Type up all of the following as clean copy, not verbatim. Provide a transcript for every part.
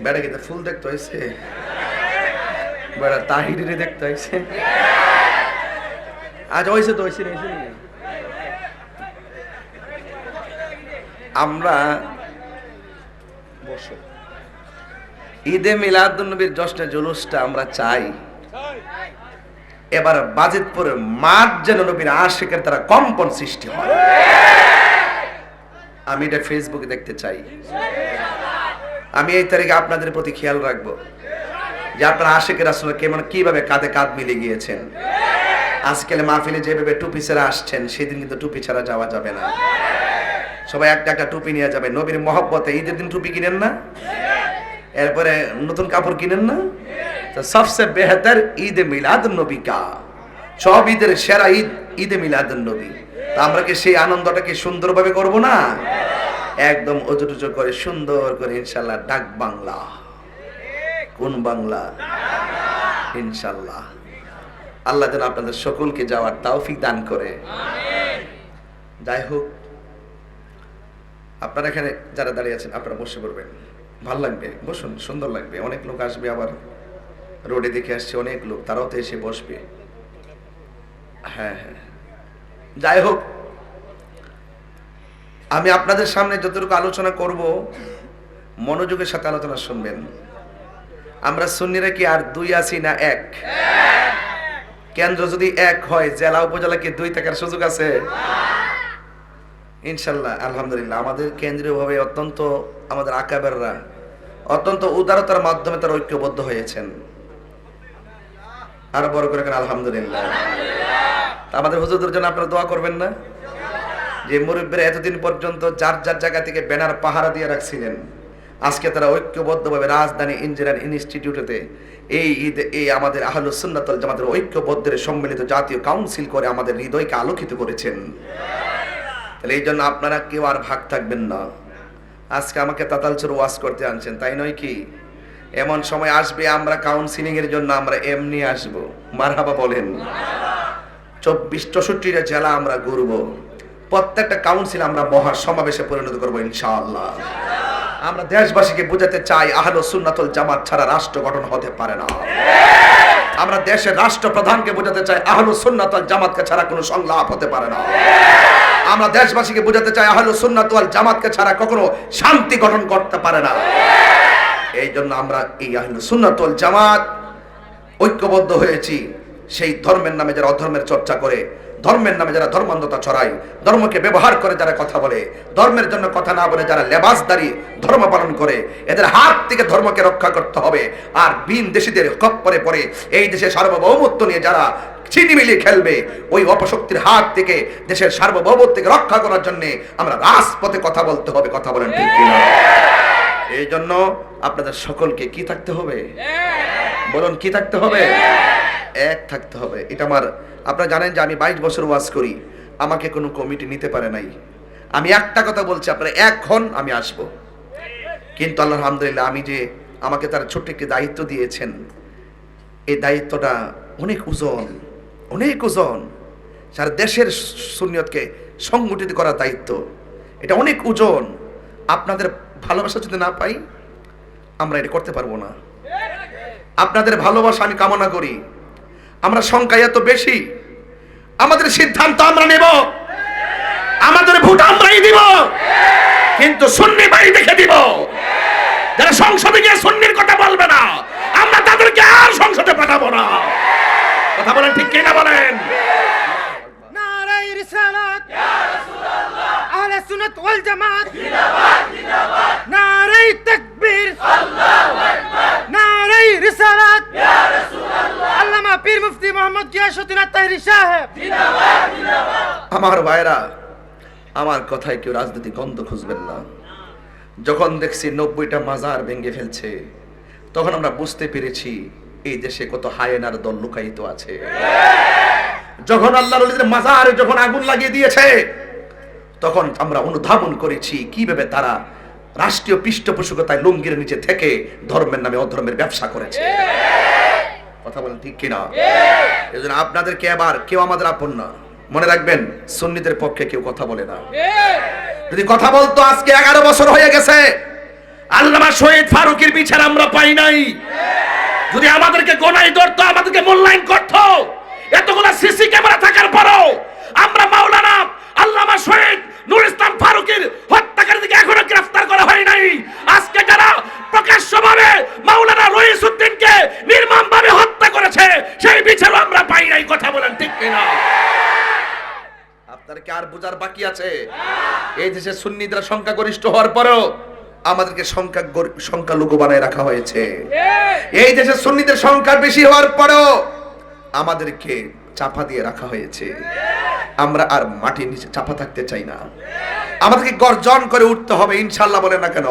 বেড়া কিন্তু ফুল দেখতে হয়েছে, বেড়া তাহিরে দেখতে হয়েছে। আজ হয়েছে তো হয়েছে আমরা বসো ঈদে মিলাদুন্নবীর জশ্নে জুলুসটা আমরা চাই। এবার বাজিতপুরে মাঠ যেন নবীর আশিকের দ্বারা কম্পন সৃষ্টি হয়, আমি এটা ফেসবুকে দেখতে চাই। আমি এই তারিখে আপনাদের প্রতি খেয়াল রাখবো যে আপনারা আশিকের আসলে কেমন কিভাবে কাঁধে কাঁধ মিলে গিয়েছেন। আজকাল মাহফিলে যেভাবে টুপি ছাড়া আসছেন, সেদিন কিন্তু টুপি ছাড়া যাওয়া যাবে না। সবাই একটা একটা টুপি নিয়ে যাবে। নবীর মহব্বতে ঈদের দিন টুপি কিনেন না, এরপরে নতুন কাপড় কিনেন না। তো সবচেয়ে বেহতর ঈদে মিলাদুন নবী কা, সব ঈদের সেরা ঈদ ঈদে মিলাদুন নবী। তা আমরা কি সেই আনন্দটাকে সুন্দরভাবে করব না? একদম অজুটুজু করে সুন্দর করে ইনশাল্লাহ ডাক বাংলা। কোন বাংলা? ইনশাল্লাহ আল্লাহ যেন আপনাদের সকলকে যাওয়ার তৌফিক দান করে। যাই হোক, আপনারা এখানে যারা দাঁড়িয়ে আছেন আপনারা বসে পড়বেন, ভালো লাগবে, বসুন, সুন্দর লাগবে। অনেক লোক আসবে, আবার রোডে দেখে আসছে অনেক লোক, তারাও তো এসে বসবে। হ্যাঁ হ্যাঁ, যাই হোক, আমি আপনাদের সামনে যতটুকু আলোচনা করব মনোযোগের সাথে আলোচনা শুনবেন। আমরা সুন্নিরা কি আর দুই আছি না এক? কেন্দ্র যদি এক হয়, জেলা উপজেলা কি দুই থাকার সুযোগ আছে? ইনশাল্লাহ আলহামদুলিল্লাহ আমাদের কেন্দ্রীয় ভাবে অত্যন্ত আমাদের আকাবেররা অত্যন্ত উদারতার মাধ্যমে তারা ঐক্যবদ্ধ হয়েছেন। আরো বড় করে আলহামদুলিল্লাহ। আমাদের হুজুরদের জন্য আপনারা দোয়া করবেন না? যে মুরব্বীরা এতদিন পর্যন্ত যার যার জায়গা থেকে ব্যানার পাহারা দিয়ে রাখছিলেন, আজকে তারা ঐক্যবদ্ধভাবে রাজধানী ইঞ্জিনিয়ারিং ইনস্টিটিউটে এই ঈদ এই আমাদের আহলুস সুন্নাত ওয়াল জামাতের ঐক্যবদ্ধের সম্মিলিত জাতীয় কাউন্সিল করে আমাদের হৃদয়কে আলোকিত করেছেন। তাহলে এই জন্য আপনারা কেউ আর ভাগ থাকবেন না। আজকে আমাকে তাতালচুর ওয়াজ করতে আনছেন, তাই নয় কি? এমন সময় আসবে আমরা কাউন্সিলিং এর জন্য আমরা এমনি আসবো। মারহাবা বলেন। 64টা জেলা আমরা ঘুরবো, প্রত্যেকটা কাউন্সিল আমরা মহা সমাবেশে পরিণত করবো ইনশাআল্লাহ। আমরা দেশবাসীকে বোঝাতে চাই আহলুস সুন্নাত ওয়াল জামাত ছাড়া রাষ্ট্র গঠন হতে পারে না। আমরা দেশের রাষ্ট্রপ্রধানকে বোঝাতে চাই আহলুস সুন্নাত ওয়াল জামাতকে ছাড়া কোনো সংলাপ হতে পারে না। আমরা দেশবাসীকে বোঝাতে চাই আহলুস সুন্নাত ওয়াল জামাতকে ছাড়া কখনো শান্তি গঠন করতে পারে না। এই জন্য আমরা এই আহলুস সুন্নাত ওয়াল জামাত ঐক্যবদ্ধ হয়েছি। সেই ধর্মের নামে যারা অধর্মের চর্চা করে, ধর্মের নামে যারা ধর্মান্ধতা ছড়ায়, ধর্মকে ব্যবহার করে যারা কথা বলে, ধর্মের জন্য কথা না বলে যারা লেবাসদারি ধর্ম পালন করে, এদের হাত থেকে ধর্মকে রক্ষা করতে হবে। আর বিন দেশীদের খপ্পরে পড়ে এই দেশের সার্বভৌমত্ব নিয়ে যারা ছিনিমিলি খেলবে, ওই অপশক্তির হাত থেকে দেশের সার্বভৌমত্বকে রক্ষা করার জন্য আমরা রাজপথে কথা বলতে হবে। কথা বলেন ঠিক কিনা? এই জন্য আপনাদের সকলকে কি থাকতে হবে? বলুন, কি থাকতে হবে? এক থাকতে হবে। এটা আমার, আপনারা জানেন যে আমি 22 বছর ওয়াজ করি, আমাকে কোনো কমিটি নিতে পারে নাই। আমি একটা কথা বলছি, আপনারা এক হন, আমি আসব। কিন্তু আল্লাহ আলহামদুলিল্লাহ আমি যে আমাকে তার ছোট্ট একটি দায়িত্ব দিয়েছেন, এই দায়িত্বটা অনেক ওজন, অনেক ওজন। সারা দেশের সুন্নিয়তকে সংগঠিত করার দায়িত্ব, এটা অনেক ওজন। আপনাদের ভালোবাসা যদি না পাই আমরা এটা করতে পারবো না। আপনাদের ভালোবাসা আমি কামনা করি। আমরা সংখ্যা এত বেশি, আমাদের সিদ্ধান্ত আমরা নেব, আমাদের ভোট আমরাই দিব, কিন্তু সুন্নি বাড়ি দেখে দিব। যারা সংসদে গিয়ে সুন্নির কথা বলবে না, আমরা তাদেরকে আর সংসদে পাঠাবো না। কথা বলেন ঠিক কিনা? বলেন নারায়ে রিসালাত ইয়া রাসূলুল্লাহ, আহলে সুন্নাত ওয়াল জামাত জিন্দাবাদ জিন্দাবাদ, নারায়ে তাকবীর আল্লাহু আকবার, নারায়ে রিসালাত ইয়া রাসূলুল্লাহ, আল্লামা পীর মুফতি মোহাম্মদ গিয়াসউদ্দিন আত-তাহরি সাহেব জিন্দাবাদ জিন্দাবাদ। আমার ভাইরা, আমার কথায় কেউ রাজনীতি গন্ধ খুঁজবেন না। যখন দেখছি 90টা মাজার ভেঙে ফেলছে, তখন আমরা বুঝতে পেরেছি এই দেশে কত হায়েনার দল লুকায়িত আছে। যখন আল্লাহর ওলিদের মাজারে যখন আগুন লাগিয়ে দিয়েছে, তখন আমরা অনুধাবন করেছি কিভাবে তারা রাষ্ট্রীয় পৃষ্ঠপোষকতায় লুঙ্গির নিচে থেকে ধর্মের নামে অধর্মের ব্যবসা করেছে। কথা বলেন ঠিক কিনা? এজন্য আপনাদেরকে এবার কেউ আমাদের আপন না। মনে রাখবেন, সুন্নিদের পক্ষে কেউ কথা বলে না। যদি কথা বলতো, আজকে 11 বছর হয়ে গেছে আল্লামা শহীদ ফারুকের বিচার আমরা পাই নাই। যদি আমাদেরকে গোনায় ধরতো, আমাদেরকে মূল্যায়ন করতো, এতগুলা সিসি ক্যামেরা থাকার পরও আমরা মাওলানা আল্লামা শহীদ নূর ইসলাম ফারুকের হত্যাকারীদেরকে এখনো গ্রেফতার করা হয় নাই। আজকে যারা প্রকাশ্যভাবে মাওলানা রইসউদ্দিনকে নির্মমভাবে হত্যা করেছে, সেই বিচারও আমরা পাই নাই। কথা বলেন ঠিক কিনা? আপনার কি আর বোঝার বাকি আছে? এই দেশে সুন্নিরা সংখ্যাগরিষ্ঠ হওয়ার পরেও আমাদেরকে সংখ্যালঘু বানায় রাখা হয়েছে। এই দেশে সুন্নিদের সংখ্যা বেশি হওয়ার পরেও আমাদেরকে চাপা দিয়ে রাখা হয়েছে। আমরা আর মাটির নিচে চাপা থাকতে চাই না। আমাদেরকে গর্জন করে উঠতে হবে, ইনশাআল্লাহ। বলেন না কেন?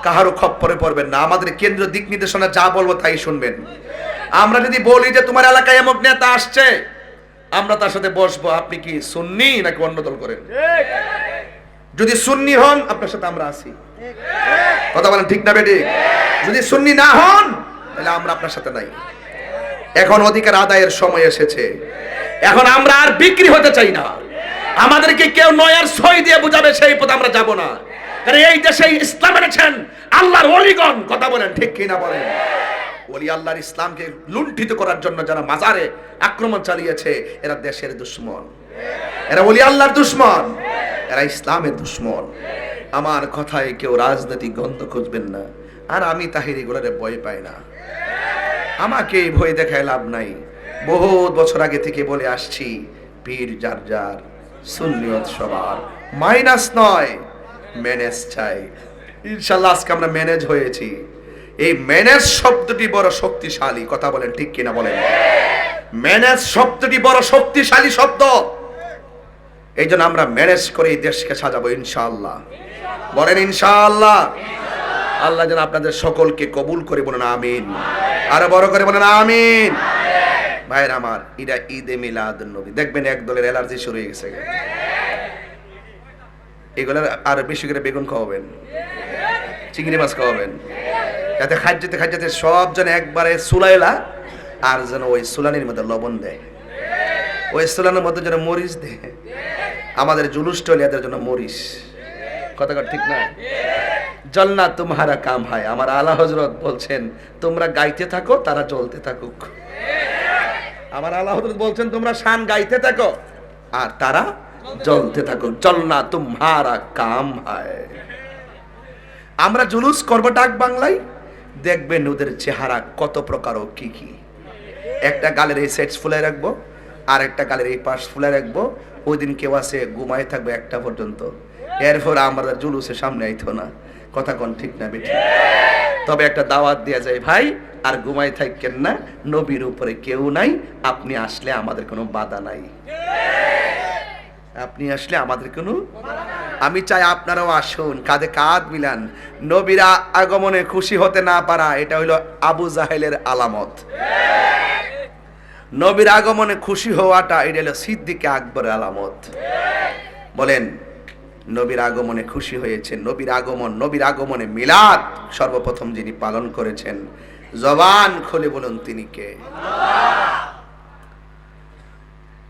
কাহারও খপ্পরে পড়বেন না। আমাদের কেন্দ্রীয় দিক নির্দেশনা যা বলবো তাই শুনবেন। আমরা যদি বলি যে তোমার এলাকায় এমক নেতা আসছে, আমরা তার সাথে বসবো। আপনি কি সুন্নি নাকি অন্য দল করেন? যদি সুন্নি হন, আপনার সাথে আমরা আছি। কথা বলেন ঠিক না বেটি? যদি সুন্নি না হন, তাহলে আমরা আপনার সাথে নাই। এখন অধিকার আদায়ের সময় এসেছে। এখন আমরা আর বিক্রি হতে চাই না। আমাদেরকে কেউ নয়ার সই দিয়ে বুঝাবে সেই পথে আমরা যাব না। কারণ এই দেশে ইসলাম এনেছেন আল্লাহর ওলিগণ। কথা বলেন ঠিক কিনা? বলেন। ওলি আল্লাহর ইসলামকে লুণ্ঠিত করার জন্য যারা মাজারে আক্রমণ চালিয়েছে, এরা দেশের দুশমন, এরা ওলি আল্লাহর দুশমন, এরা ইসলামের দুশমন। আমার কথায় কেউ রাজনৈতিক গন্ধ খুঁজবেন না। আর আমি তাহিরি গুলারে ভয় পাই না। আমাকে ভয় দেখায় লাভ নাই। বহুত বছর আগে থেকে বলে আসছি, পীর যার যার, সুন্নিয়ত সবার, মাইনাস নয়, ম্যানেজ চাই। ইনশাআল্লাহ আজকে আমরা ম্যানেজ হয়েছি। এই ম্যানেজ শব্দটি বড় শক্তিশালী। কথা বলেন ঠিক কিনা? বলেন। ম্যানেজ শব্দটি বড় শক্তিশালী শব্দ। এই জন্য আমরা ম্যানেজ করে এই দেশকে সাজাবো ইনশাআল্লাহ। বলেন ইনশাআল্লাহ। আল্লাহ যেন আপনাদের সকলকে কবুল করে। বলেন আমিন। আরো বড় করে বলেন আমিন। ভাইরা আমার, এটা ঈদে মিলাদুন নবী। দেখবেন এক দলের অ্যালার্জি শুরু হয়ে গেছে। এগুলোর আর বেশি করে বেগুন খাওয়াবেন, চিংড়ি মাছ খাওয়াবেন, যাতে খাদ্যতে খাদ্যতে সব যেন একবারে সুলাইলা, আর যেন ওই সুলানির মধ্যে লবণ দেয়, ওই সুলানের মধ্যে যেন মরিচ দেয়। আমাদের জুলুস টলে এদের জন্য মরিচ। কথা ঠিক না? জলনা তোমারা কাম হয়। আমার আলা হযরত বলছেন, তোমরা গাইতে থাকো, তারা জ্বলতে থাকুক। আমার আলা হযরত বলছেন, তোমরা শান গাইতে থাকো আর তারা জ্বলতে থাকো। জলনা তোমারা কাম হয়। আমরা জুলুস করবো ডাক বাংলায়, দেখবেন ওদের চেহারা কত প্রকার ও কি কি। একটা গালের এই সেটস ফুলে রাখবো, আর একটা গালের এই পাশ ফুলে রাখবো। ওই দিন কেউ আছে ঘুমায় থাকবে 1টা পর্যন্ত। এরপর আমরা জুলুসের সামনে আইতো না। কথা কোন ঠিক না বেঠিক? তবে একটা দাওয়াত দেয়া যায়, ভাই আর ঘুমায় থাকেন না, নবীর উপরে কেউ নাই, আপনি আসলে আমাদের কোনো বাধা নাই। আপনি আসলে আমাদের কোনো, আমি চাই আপনারাও আসুন, কাঁধে কাঁধ মিলান। নবীর আগমনে খুশি হতে না পারা, এটা হইল আবু জাহেলের আলামত। নবীর আগমনে খুশি হওয়াটা, এটা হলো সিদ্দিক আকবরের আলামত। বলেন, নবীর আগমনে খুশি হয়েছেন। নবীর আগমনে মিলাদ সর্বপ্রথম যিনি পালন করেছেন, জবান খুলে বলুন তিনি কে?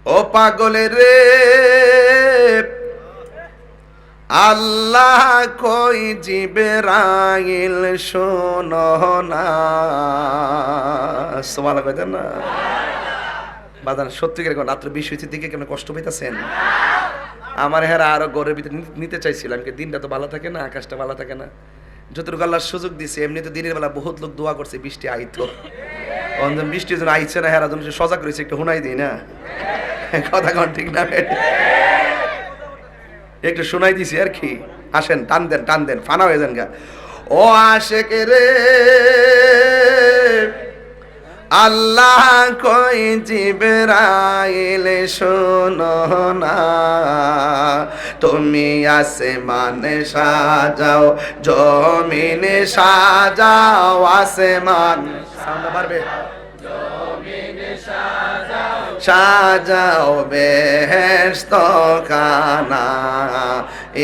ও পাগলের রে, আল্লাহ কই জিবরাইল শোনো না। সুবহানাল্লাহ কইতেন না? বাদান সত্যিকার কোন রাত্র 20 দিকে কেমন কষ্ট পাইতেছেন? আমার হেরা আরো ঘরের ভিতরে নিতে চাইছিলাম, কি দিনটা তো ভালো থাকে না, আকাশটা ভালো থাকে না। যতটুকু আল্লাহর সুযোগ দিছে, এমনি তো দিনের বেলা বহুত লোক দোয়া করছে বৃষ্টি আইতো। বৃষ্টি যেন আইছে না, হেরা যেন সজাগ রয়েছে, একটু শোনাই দিই না? কথা কন ঠিক না? একটু শোনাই দিছি আর কি। আসেন, টান দেন, ফানা হয়ে যান গা। ও আশেক রে, আল্লাহ কই জিবরাইল শোনো না। তুমি আসমানে সাজাও, জমিনে সাজাও, আসমান সাউন্ড বাড়বে, সাজাও বেহেশত খানা।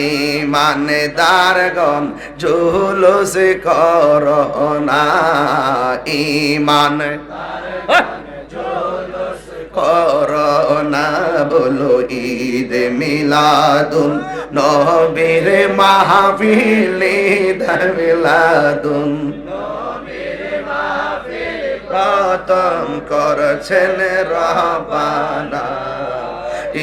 ইমানদারগণ জুলুস করো না, ইমান করোনা বলো ঈদ মিলাদুন নবীর মাহফিল ঈদ মিলাদুন প্রথম করছেন রহবানা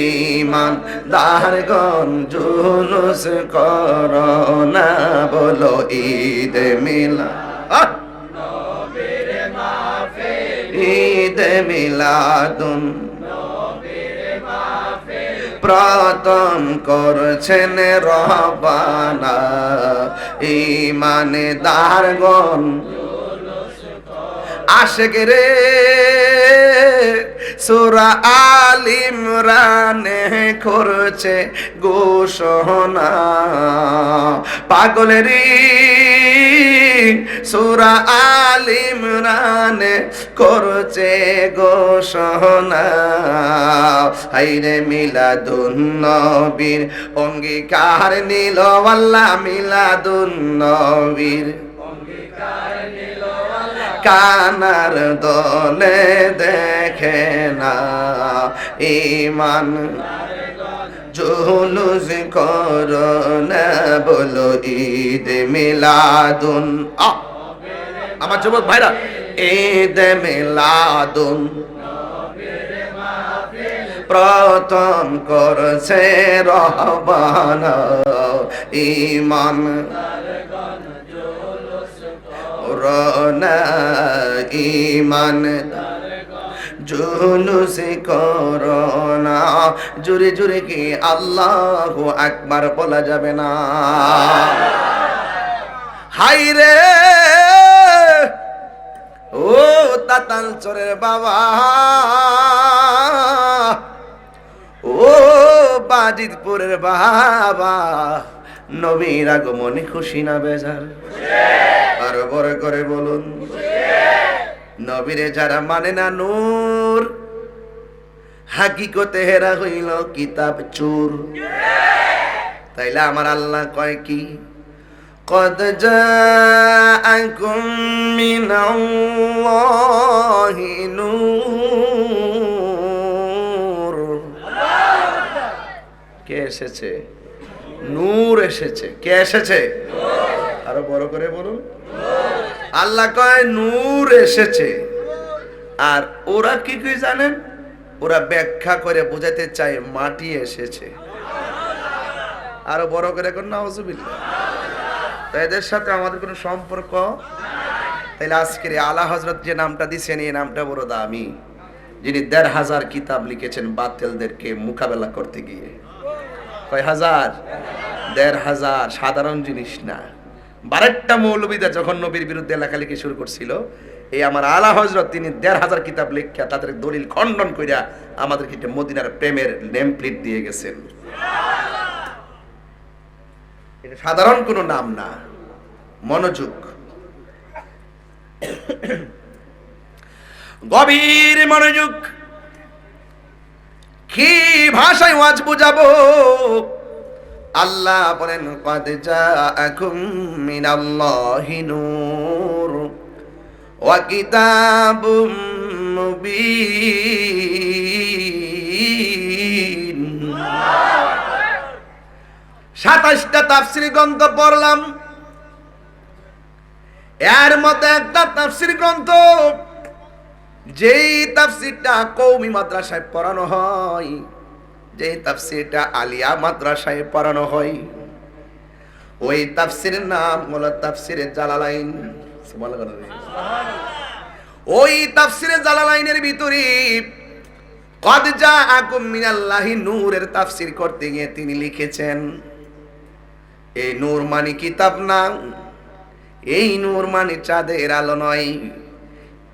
ইমান দারগণ জুলুস করোনা বলো ঈদ মিলাদ ঈদ মিলাদুন প্রথম করছেন রহবানা ইমানে দারগণ আশেক রে সূরা আল ইমরানে করছে ঘোষণা পাগলেরি সূরা আল ইমরানে করছে ঘোষণা হাইরে মিলাদুন নবীর অঙ্গীকার নিল আল্লাহ মিলাদুন নবীর কানার দলে দেখে না ইমান জুলুস করোনা বলো ঈদ মিলাদুন আমার যুবক ভাইরা ঈদ মিলাদুন প্রথম করছে রহবানা ইমান রোনা ইমান জুলুস করোনা জুরে জুরে কি আল্লাহু আকবার বলা যাবে না হাইরে ও তাতাল চোরের বাবা ও বাজিতপুরের বাবা নবীর আগমনে খুশি না বেজার আরো বড় করে বলুন নবীরে যারা মানে না নূর হাকিকতে হেরা হইল কিতাব চোর তাইলে আমার আল্লাহ কয় কি قد جاءكم من الله নূর কে এসেছে নূর এসেছে কে এসেছে আরো বড় করে বলুন আল্লাহ কয় নূর এসেছে আর ওরা কি কি জানেন ওরা ব্যাখ্যা করে বোঝাতে চায় মাটি এসেছে আরো বড় করে কোন নাউজুবিল্লাহ তো এদের সাথে আমাদের কোনো সম্পর্ক তাইলে আজকের আলা হযরত যে নামটা দিয়েছেন এই নামটা বড় দামি যিনি ১৫০০ কিতাব লিখেছেন বাতিলদেরকে মোকাবেলা করতে গিয়ে কয় হাজার ১৫০০ সাধারণ জিনিস না ১২টা মৌলবীরা যখন নবীর বিরুদ্ধে লেখালেখি শুরু করছিল এই আমার আলা হযরত তিনি ১৫০০ কিতাব লেখা তাদের দলিল খণ্ডন কইরা আমাদেরকে একটা মদিনার প্রেমের নেম প্লেট দিয়ে গেছেন এটা সাধারণ কোনো নাম না মনোযোগ গভীর মনোযোগ কি ভাষায় ওয়াজ বুঝাবো আল্লাহ বলেন قد جاءكم من الله نور وكتاب مبين ২৭টা তাফসীর গ্রন্থ পড়লাম এর মধ্যে একটা তাফসীর গ্রন্থ যেই তাফসীরটা কওমি মাদ্রাসায় পড়ানো হয় যেই তাফসীরটা আলিয়া মাদ্রাসায় পড়ানো হয় ওই তাফসীরের নাম হলো তাফসীরে জালালাইন সুবহানাল্লাহ ওই তাফসীরে জালালাইনের ভিতরে কদ জাআকুম মিনাল্লাহি নূরের তাফসীর করতে গিয়ে তিনি লিখেছেন এই নূর মানে কিতাব না এই নূর মানে চাঁদের আলো নয়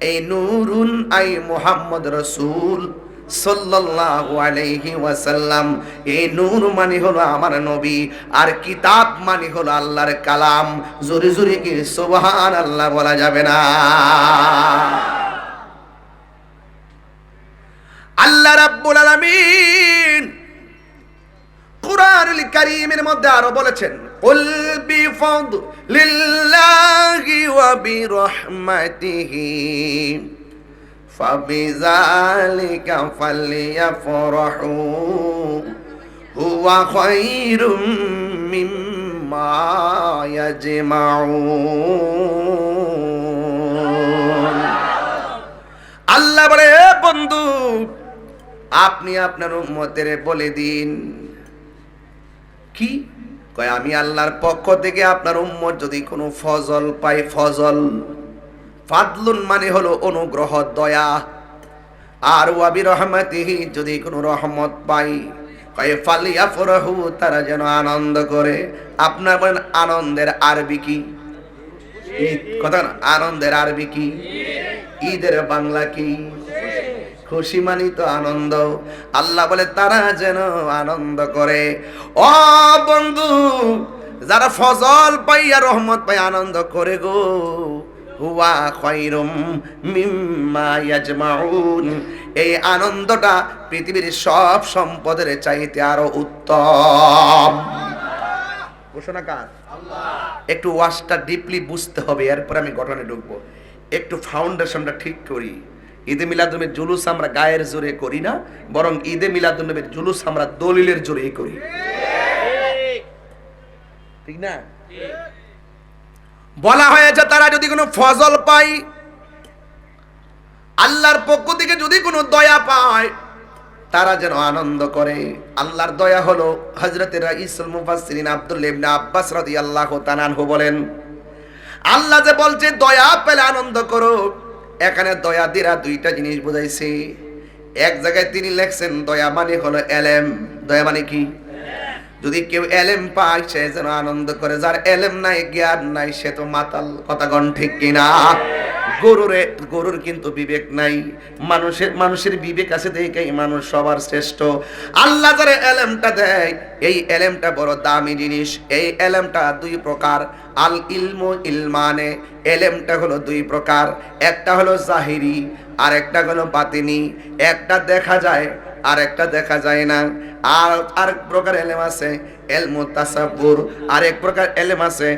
এই নূরুন আই মুহাম্মদ রাসূল সাল্লাল্লাহু আলাইহি ওয়াসাল্লাম এই নূর মানে হলো আমার নবী আর কিতাব মানে হলো আল্লাহর কালাম জোরে জোরে কি সুবহানাল্লাহ বলা যাবে না আল্লাহ রাব্বুল আলামিন কুরআনুল কারীমের মধ্যে আরো বলেছেন কুল বিফাদলিল্লাহি ওয়া বিরহমাতিহি ফাবিযালিকা ফালইয়াফরাহু হুয়া খায়রুম মিম্মা ইয়াজমাউন। আল্লাহ বলে, বন্ধু আপনি আপনার উম্মতের বলে দিন। কি কয়? আমি আল্লাহর পক্ষ থেকে আপনার উম্মত যদি কোনো ফজল পায়, ফজল ফাদলুন মানে হলো অনুগ্রহ, দয়া, আর ওয়াবি রহমাতিহি যদি কোনো রহমত পাই, কয় ফালিয়াফরাহু তারা যেন আনন্দ করে। আপনার বলেন আনন্দের আরবি কি? ঈদ। কথা না, আনন্দের আরবি কি? ঈদের বাংলা কি? খুশি মানি তো আনন্দ। আল্লাহ বলে তারা যেন আনন্দ করে। ও বন্ধু, যারা ফজল পাইয়া রহমত পাই আনন্দ করে গো, হুয়া খায়রুম মিম্মা ইয়াজমাউন, এই আনন্দটা পৃথিবীর সব সম্পদের চাইতে আরো উত্তম। ঘোষণা কার? আল্লাহ। একটু ওয়াজটা ডিপলি বুঝতে হবে, এরপর আমি ঘটনায় ঢুকবো। একটু ফাউন্ডেশনটা ঠিক করি। ঈদে মিলাদুন্নবীর জুলুস আমরা গায়ের জোরে করি না, বরং ঈদে মিলাদুন্নবীর জুলুস আমরা দলিলের জোরেই করি, ঠিক না? বলা হয়েছে তারা যদি কোনো ফজল পায়, আল্লাহর পক্ষ থেকে যদি কোনো দয়া পায়, তারা যেন আনন্দ করে। আল্লাহর দয়া হলো, হযরতে রাইসুল মুফাসসিরিন আব্দুল্লাহ ইবনে আব্বাস রাদিয়াল্লাহু তাআলা আনহু বলেন, আল্লাহ যে বলছে দয়া পেলে আনন্দ করো, এখানে দয়া দ্বারা দুইটা জিনিস বোঝাইছে। এক জায়গায় তিনি লেখছেন দয়া মানে হলো এলেম। দয়া মানে কি? যদি কেউ এলেম পায় সে যেন আনন্দ করে, যার এলেম নাই, জ্ঞান নাই, সে তো মাতাল। কথা গণ ঠিক কিনা? গরুর কিন্তু বিবেক নাই, মানুষের বিবেক আছে দেখেই মানুষ সবার শ্রেষ্ঠ। আল্লাহ যারা এলেমটা দেয়, এই এলেমটা বড় দামি জিনিস। এই এলেমটা দুই প্রকার, আল ইলমু ইলমানে, এলেমটা হলো দুই প্রকার, একটা হলো জাহিরি আর একটা হলো বাতিনি। একটা দেখা যায় আর একটা দেখা যায় না। আর আরেক প্রকার এলেম আছে ইলমু তাসাব্বুর, আরেক প্রকার এলেম আছে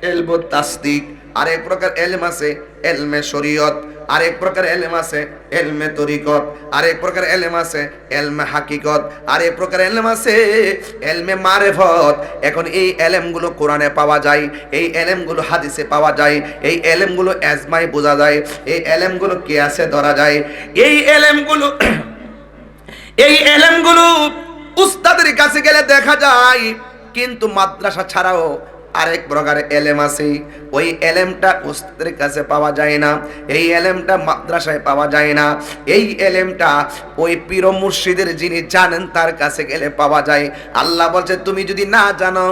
ইলমু তাসদিক, আরেক প্রকার এলেম আছে ইলমে শরীয়ত, আরেক প্রকার এলেম আছে ইলমে তরিকত, আরেক প্রকার এলেম আছে ইলমে হাকিকত, আরেক প্রকার এলেম আছে ইলমে মারিফত। এখন এই এলেমগুলো কোরআনে পাওয়া যায়, এই এলেমগুলো হাদিসে পাওয়া যায়, এই এলেমগুলো এজমায় বোঝা যায়, এই এলেমগুলো কিয়াসে ধরা যায়। এই এলেমগুলো উস্তাদের কাছে গেলে দেখা যায়, কিন্তু মাদ্রাসা ছাড়াও আরেক প্রকার এলেম আছে, ওই এলেমটা উস্তাদের কাছে পাওয়া যায় না, এই এলেমটা মাদ্রাসায় পাওয়া যায় না। এই এলেমটা ওই পীর মুর্শিদের যিনি জানেন তার কাছে গেলে পাওয়া যায়। আল্লাহ বলছে তুমি যদি না জানো,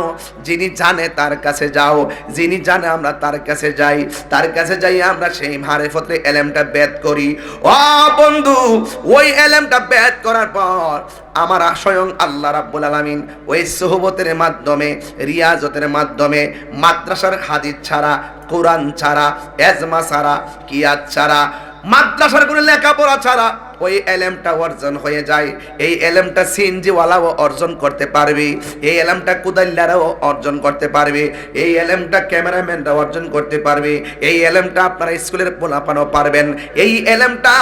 যিনি জানে তার কাছে যাও, যিনি জানে আমরা তার কাছে যাই, তার কাছে যাই আমরা সেই মারিফতের এলেমটা বেদ করি। ও বন্ধু, ওই এলেমটা বেদ করার পর আমার স্বয়ং আল্লাহ রাব্বুল আলামিন ওই সোহবতের মাধ্যমে, রিয়াজতের মাধ্যমে, মাদ্রাসার হাদিস ছাড়া, কোরআন ছাড়া, এজমা ছাড়া, কিয়াত ছাড়া, মাদ্রাসার কোনো লেখাপড়া ছাড়া ওই এলেমটা অর্জন হয়ে যায়। এই এলেমটা সিএনজিওয়ালাও অর্জন করতে পারবে, এই এলেমটা কুদাইল্লারাও অর্জন করতে পারবে, এই এলেমটা ক্যামেরাম্যানরা অর্জন করতে পারবে, এই এলেমটা আপনারা স্কুলের পোলাপানও পারবেন, এই এলেমটা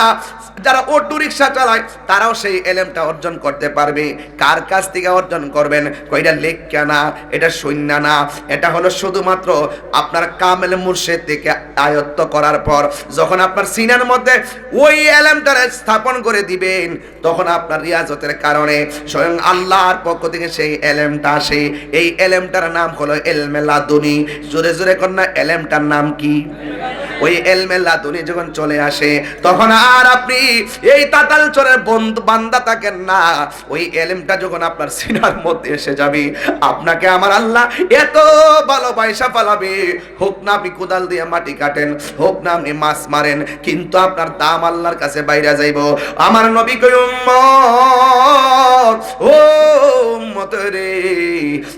যারা অটো রিক্সা চালায় তারাও সেই এলেমটা অর্জন করতে পারবে। কার কাছ থেকে অর্জন করবেন? কইটা লেখা না, এটা শূন্য না, এটা হলো শুধুমাত্র আপনার কামেল মুর্শিদ থেকে আয়ত্ত করার পর যখন আপনার সিনার মধ্যে ওই এলেমটা স্থাপন করে দিবেন, তখন আপনার রিয়াজতের কারণে স্বয়ং আল্লাহর পক্ষ থেকে সেই এলেমটা আসে। এই এলেমটার নাম হলো ইলমে লাদুনি। জোরে জোরে কন্যা, এলেমটার নাম কি? ওই ইলমে লাদুনি যখন চলে আসে, তখন আর আপনি এই তাতাল চরের বান্দা থাকেন না। ওই এলেমটা যখন আপনার সিনার মধ্যে এসে যাবে, আপনাকে আমার আল্লাহ এত ভালোবাসা পালাবে, হোক না আপনি কোদাল দিয়ে মাটি কাটেন, হোক না আপনি মাছ মারেন, কিন্তু আপনার দাম আল্লাহর কাছে বাইরে যাইব। আমার নবী কই, উম্মত, ও উম্মত রে,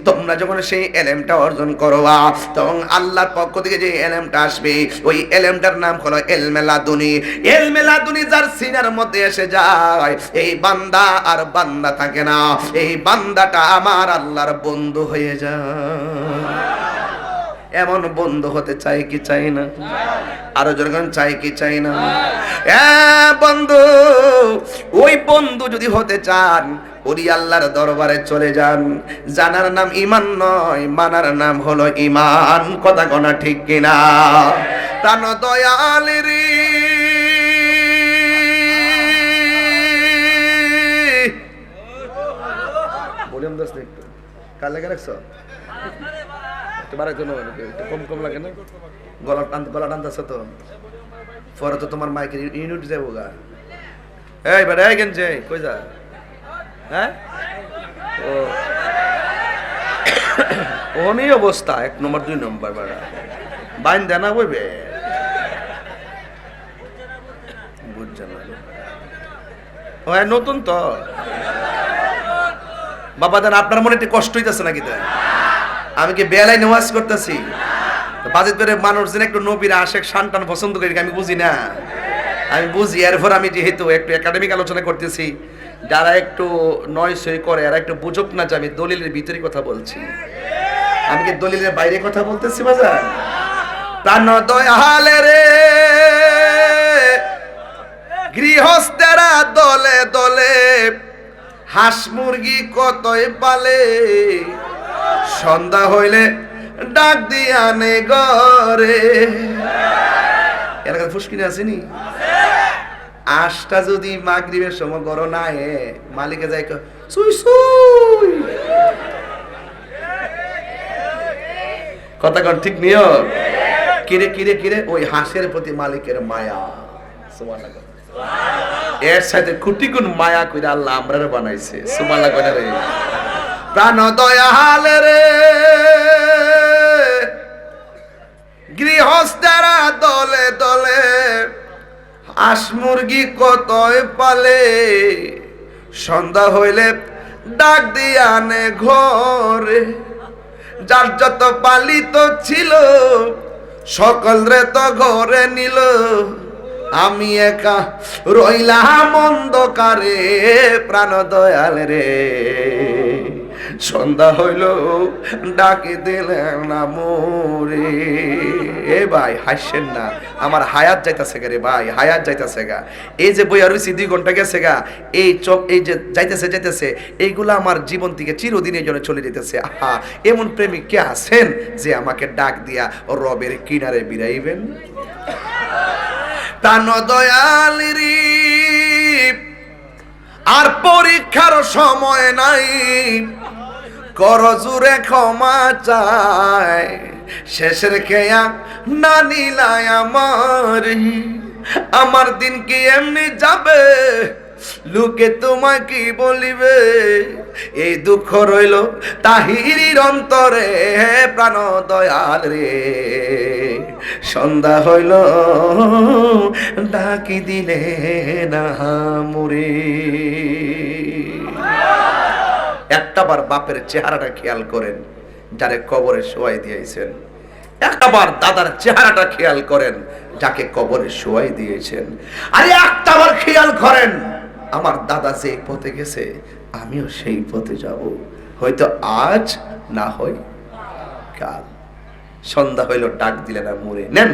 তোমরা যখন সেই এলেমটা অর্জন করবা, তখন আল্লাহর পক্ষ থেকে যে এলেমটা আসবে, ওই এলেমটার নাম হলো ইলমে লাদুনি। ইলমে লাদুনি যার সিনার মধ্যে এসে যায়, এই বান্দা আর বান্দা থাকে না, এই বান্দাটা আমার আল্লাহর বন্ধু হয়ে যায়। এমন বন্ধু হতে চাই কি চাই না? আরো যখন চাই কি চাই না? বন্ধু, ওই বন্ধু যদি হতে চান, ওই আল্লাহর দরবারে চলে যান। জানার নাম ঈমান নয়, মানার নাম হলো ঈমান। কথা কোনা ঠিক কিনা? প্রাণ দয়ালেরি বলিয়াম দোস্ত, একটু কাল লেগে রাখছো, একটু বাড়াই তো, একটু কম কম লাগে না? গলা টানতেছে তো, পরে তো তোমার মাইকের ইউনিট যাবো গা। এই বেটা, এই গেঞ্জে কই যা? হ্যাঁ, ওনি অবস্থা 1 নম্বর 2 নম্বর বেটা বাইন দেয় না বইবে, বুঝছে না। ও নতুন তো বাবা, দেন আপনার মনে একটু কষ্ট হইতেছে নাকি? তাই আমি কি বেলায় নেওয়াজ করতেছি? বাজেট করে মানুষ যেন একটু নবীর আশেক শানটান পছন্দ করি, আমি বুঝি না? আমি বুঝি। এরপর আমি যেহেতু একটু একাডেমিক আলোচনা করতেছি, যারা একটু নয় সই করে আর একটু বুঝুক না যে আমি দলিলের ভিতরে কথা বলছি, আমি কি দলিলের বাইরে কথা বলতেছি? বাজার প্রাণ দয়ালে রে, গৃহস্থেরা দলে দলে হাঁস মুরগি কতই পালে, সন্ধ্যা হইলে ডাক দিয়ে আনে ঘরে। এলাকার ফুসকিনে আসেনি? আশটা যদি মাগরিবের সময় গরো না মালিকে যাই সুই সুই, কথা কন ঠিক নিও? কিরে কিরে কিরে, ওই হাঁসের প্রতি মালিকের মায়া। সুবহানাল্লাহ। এর সাথে কোটি গুণ মায়া করে আল্লাহ আমরারে বানাইছে। সুবহানাল্লাহ রে। প্রাণ দয়াল রে, গৃহস্থেরা দলে দলে হাঁস মুরগি কতই পালে, সন্ধ্যা হইলে ডাক দিয়ে আনে ঘরে। যার যত পালিত ছিল সকল রে তো ঘরে নিল, আমি একা রইলাম অন্ধকারে। প্রাণ দয়াল রে, সন্ধ্যা হইল ডাকে দিলেন না মোরে। এ ভাই হাসছেন না, আমার হায়াত যাইতাছে গা রে ভাই, হায়াত যাইতাছে গা। এই যে বইয়া রয়েছি 2 ঘন্টা গেছে গা, এই চোখ এই যে যাইতেছে এইগুলা আমার জীবন থেকে চিরদিনের জন্য চলে যেতেছে। আহা, এমন প্রেমিক কে আছেন যে আমাকে ডাক দিয়া রবের কিনারে বিরাইবেন? প্রাণ দয়ালেরি, আর পরীক্ষার সময় নাই, কর জুড়ে ক্ষমা চায়। শেষের খেয়া না নিলাই আমার দিন কি এমনি যাবে, লোকে তোমায় কি বলিবে? এই দুঃখ রইল তাহিরির অন্তরে। প্রাণ দয়াল রে, সন্ধ্যা হইল ডাকি দিলে না মুরে। একটাবার বাপের চেহারাটা খেয়াল করেন যারে কবরে শোয়াই দিয়েছেন। একটাবার দাদার চেহারাটা খেয়াল করেন যাকে কবরে শোয়াই দিয়েছেন। আরে একটাবার খেয়াল করেন, আমার দাদা যে পথে গেছে আমিও সেই পথে যাব, হয়তো আজ না হয় কাল। সন্ধ্যা হইল ডাক দিলে না মুরে। নেন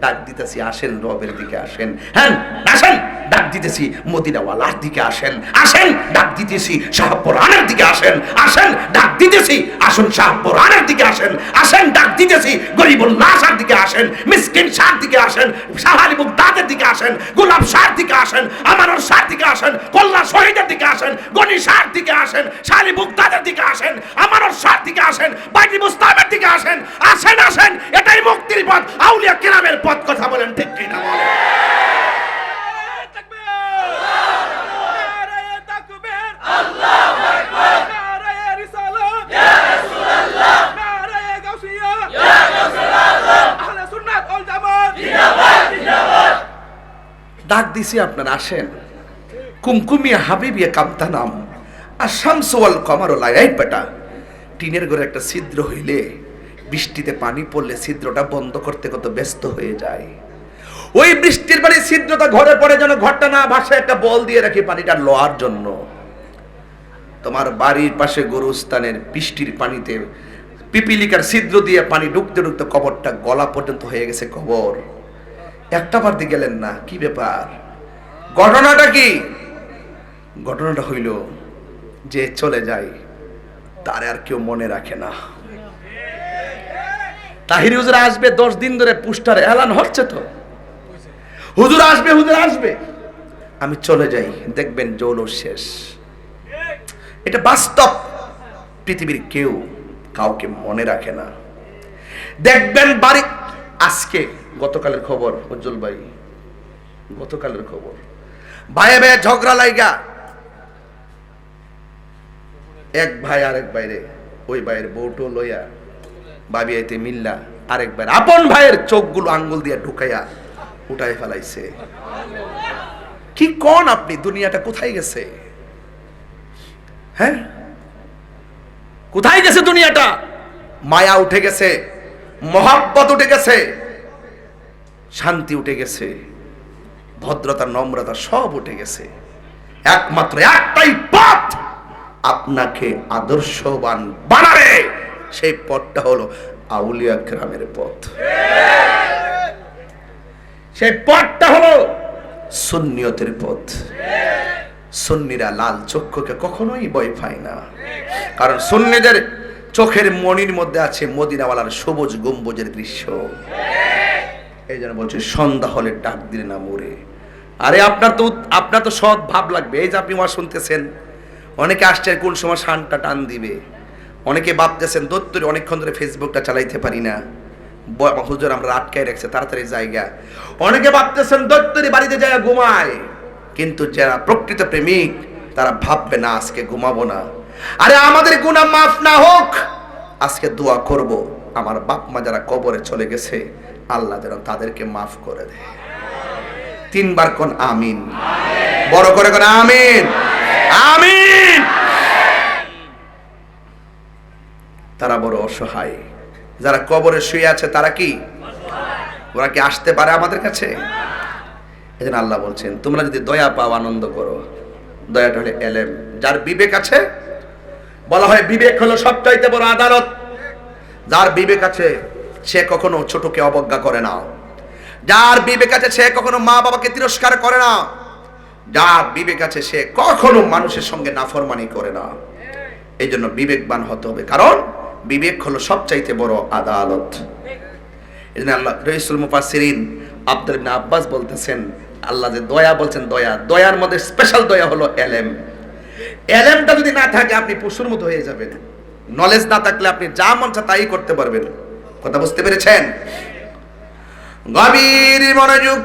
ডাক দিতেছি, আসেন রবের দিকে আসেন। হ্যাঁ আসেন, ডাক দিতেছি মদিনাওয়ালার দিকে আসেন। আসেন ডাক দিতেছি শাহপুরানের দিকে আসেন। আসেন ডাক দিতেছি আসুন শাহপুরানের দিকে আসেন। আসেন ডাক দিতেছি গরিবুল্লাহ শাহর দিকে আসেন, মিসকিন শাহর দিকে আসেন, শাহ আলী মুগদাদের দিকে আসেন, গোলাপ শাহর দিকে আসেন, আমানুর শাহর দিকে আসেন, কল্লা শহীদের দিকে আসেন, গনি শাহর দিকে আসেন, শাহ আলী মুগদাদের দিকে আসেন, আমানুর শাহর দিকে আসেন, বাইজি মুস্তাফের দিকে আসেন। আসেন আসেন, এটাই মুক্তির পথ, আউলিয়া কিরামের পথ। কথা বলেন ঠিক কিনা বলেন? ডাক দিছি আপনারা আসেন। কুমকুমিয়া হাবিবিয়া কামতা নাম আর শামসুল কমার লাগাই পেটা। টিনের ঘরে একটা ছিদ্র হইলে বৃষ্টিতে পানি পড়লে ছিদ্রটা বন্ধ করতে কত ব্যস্ত হয়ে যায়। ওই বৃষ্টির পানি ছিদ্রটা ঘরে পড়ে যেন ঘরটা না ভাসে, একটা বল দিয়ে রাখি পানিটা লোয়ার জন্য। তোমার বাড়ির পাশে গরুস্থানের বৃষ্টির পানিতে পিপিলিকার ছিদ্র দিয়ে পানি ঢুকতে ঢুকতে কবরটা গলা পর্যন্ত হয়ে গেছে কবর। একটা বার দিয়ে গেলেন না, কি ব্যাপার? ঘটনাটা কি? ঘটনাটা হইল যে চলে যায় তার আর কেউ মনে রাখে না। তাহিরি হুজুর আসবে 10 দিন ধরে পোস্টার এলান হচ্ছে তো, হুজুর আসবে হুজুর আসবে, আমি চলে যাই, দেখবেন জৌলুস শেষ। এটা বাস্তব। পৃথিবীর কেউ কাউকে মনে রাখে না। দেখবেন বাড়ি, আজকে গতকালের খবর উজ্জ্বল ভাই, গতকালের খবর, ভাইয়ে ভাইয়ে ঝগড়া লাইগা এক ভাই আরেক বাইরে, ওই ভাইয়ের বউটো লইয়া ভাবি আইতে মিল্লা আরেক ভাইয়ের আপন ভাইয়ের চোখগুলো আঙ্গুল দিয়া ঢুকাইয়া উঠাই ফেলাইছে। কি কোন আপনি? দুনিয়াটা কোথায় গেছে? হ্যাঁ, কোথায় গেছে দুনিয়াটা? মায়া উঠে গেছে, মহাব্বত উঠে গেছে, শান্তি উঠে গেছে, ভদ্রতা নম্রতা সব উঠে গেছে। একমাত্র একটাই পথ আপনাকে আদর্শবান বানাবে, সেই পথটা হলো আউলিয়া কেরামের পথ। সেই পথটা হলো সুন্নিয়তের পথ। সুন্নিরা লাল চক্ষুকে কখনোই ভয় পায় না, কারণ সুন্নিদের চোখের মনির মধ্যে আছে মদিনাওয়ালার সবুজ গম্বুজের দৃশ্য। এই জন্য বলছে সন্ধ্যা হলে ডাক দিলে না মরে। আরে আপনার তো সৎ ভাব লাগবে। এই যে আপনি ওয়াজ শুনতেছেন, অনেকে আসছে কোন সময় শানটা টান দিবে, অনেকে ভাবতেছেন দত্তরে অনেকক্ষণ ধরে ফেসবুকটা চালাইতে পারি না, হুজুর আমরা আটকায় রাখছে তাড়াতাড়ি জায়গা। অনেকে ভাবতেছেন দত্তরি বাড়িতে যায় ঘুমায়, কিন্তু যারা প্রকৃত প্রেমিক তারা ভাববে না আজকে ঘুমাবো না। আরে আমাদের গুনাহ মাফ না হোক, আজকে দোয়া করব আমার বাপ মা যারা কবরে চলে গেছে, আল্লাহ যেন তাদেরকে মাফ করে দেয়। 3 বার কোন আমিন, বড় করে কোন আমিন, আমিন। তারা বড় অসহায়, যারা কবরে শুয়ে আছে তারা কি, ওরা কি আসতে পারে আমাদের কাছে? এজন্য আল্লাহ বলছেন তোমরা যদি দয়া পাও আনন্দ করো। দয়াটা হলো এলেম। যার বিবেক আছে, বলা হয় বিবেক হলো সবচাইতে বড় আদালত। যার বিবেক আছে সে কখনো ছোটকে অবজ্ঞা করে না, যার বিবেক আছে সে কখনো মা বাবাকে তিরস্কার করে না, যার বিবেক আছে সে কখনো মানুষের সঙ্গে নাফরমানি করে না। এই জন্য বিবেকবান হতে হবে, কারণ বিবেক হলো সবচাইতে বড় আদালত। এই জন্য আল্লাহ রাসূল মুফাসসিরিন আব্দুল ইবনে আব্বাস বলতেছেন, আল্লাহ যে দয়া বলছেন, দয়ার মধ্যে স্পেশাল দয়া হলো এলেম। এলেমটা যদি না থাকে আপনি পশুর মতো হয়ে যাবেন। নলেজ না থাকলে আপনি যা মন চায় তাই করতে পারবেন। কথা বুঝতে পেরেছেন? গভীর মনোযোগ।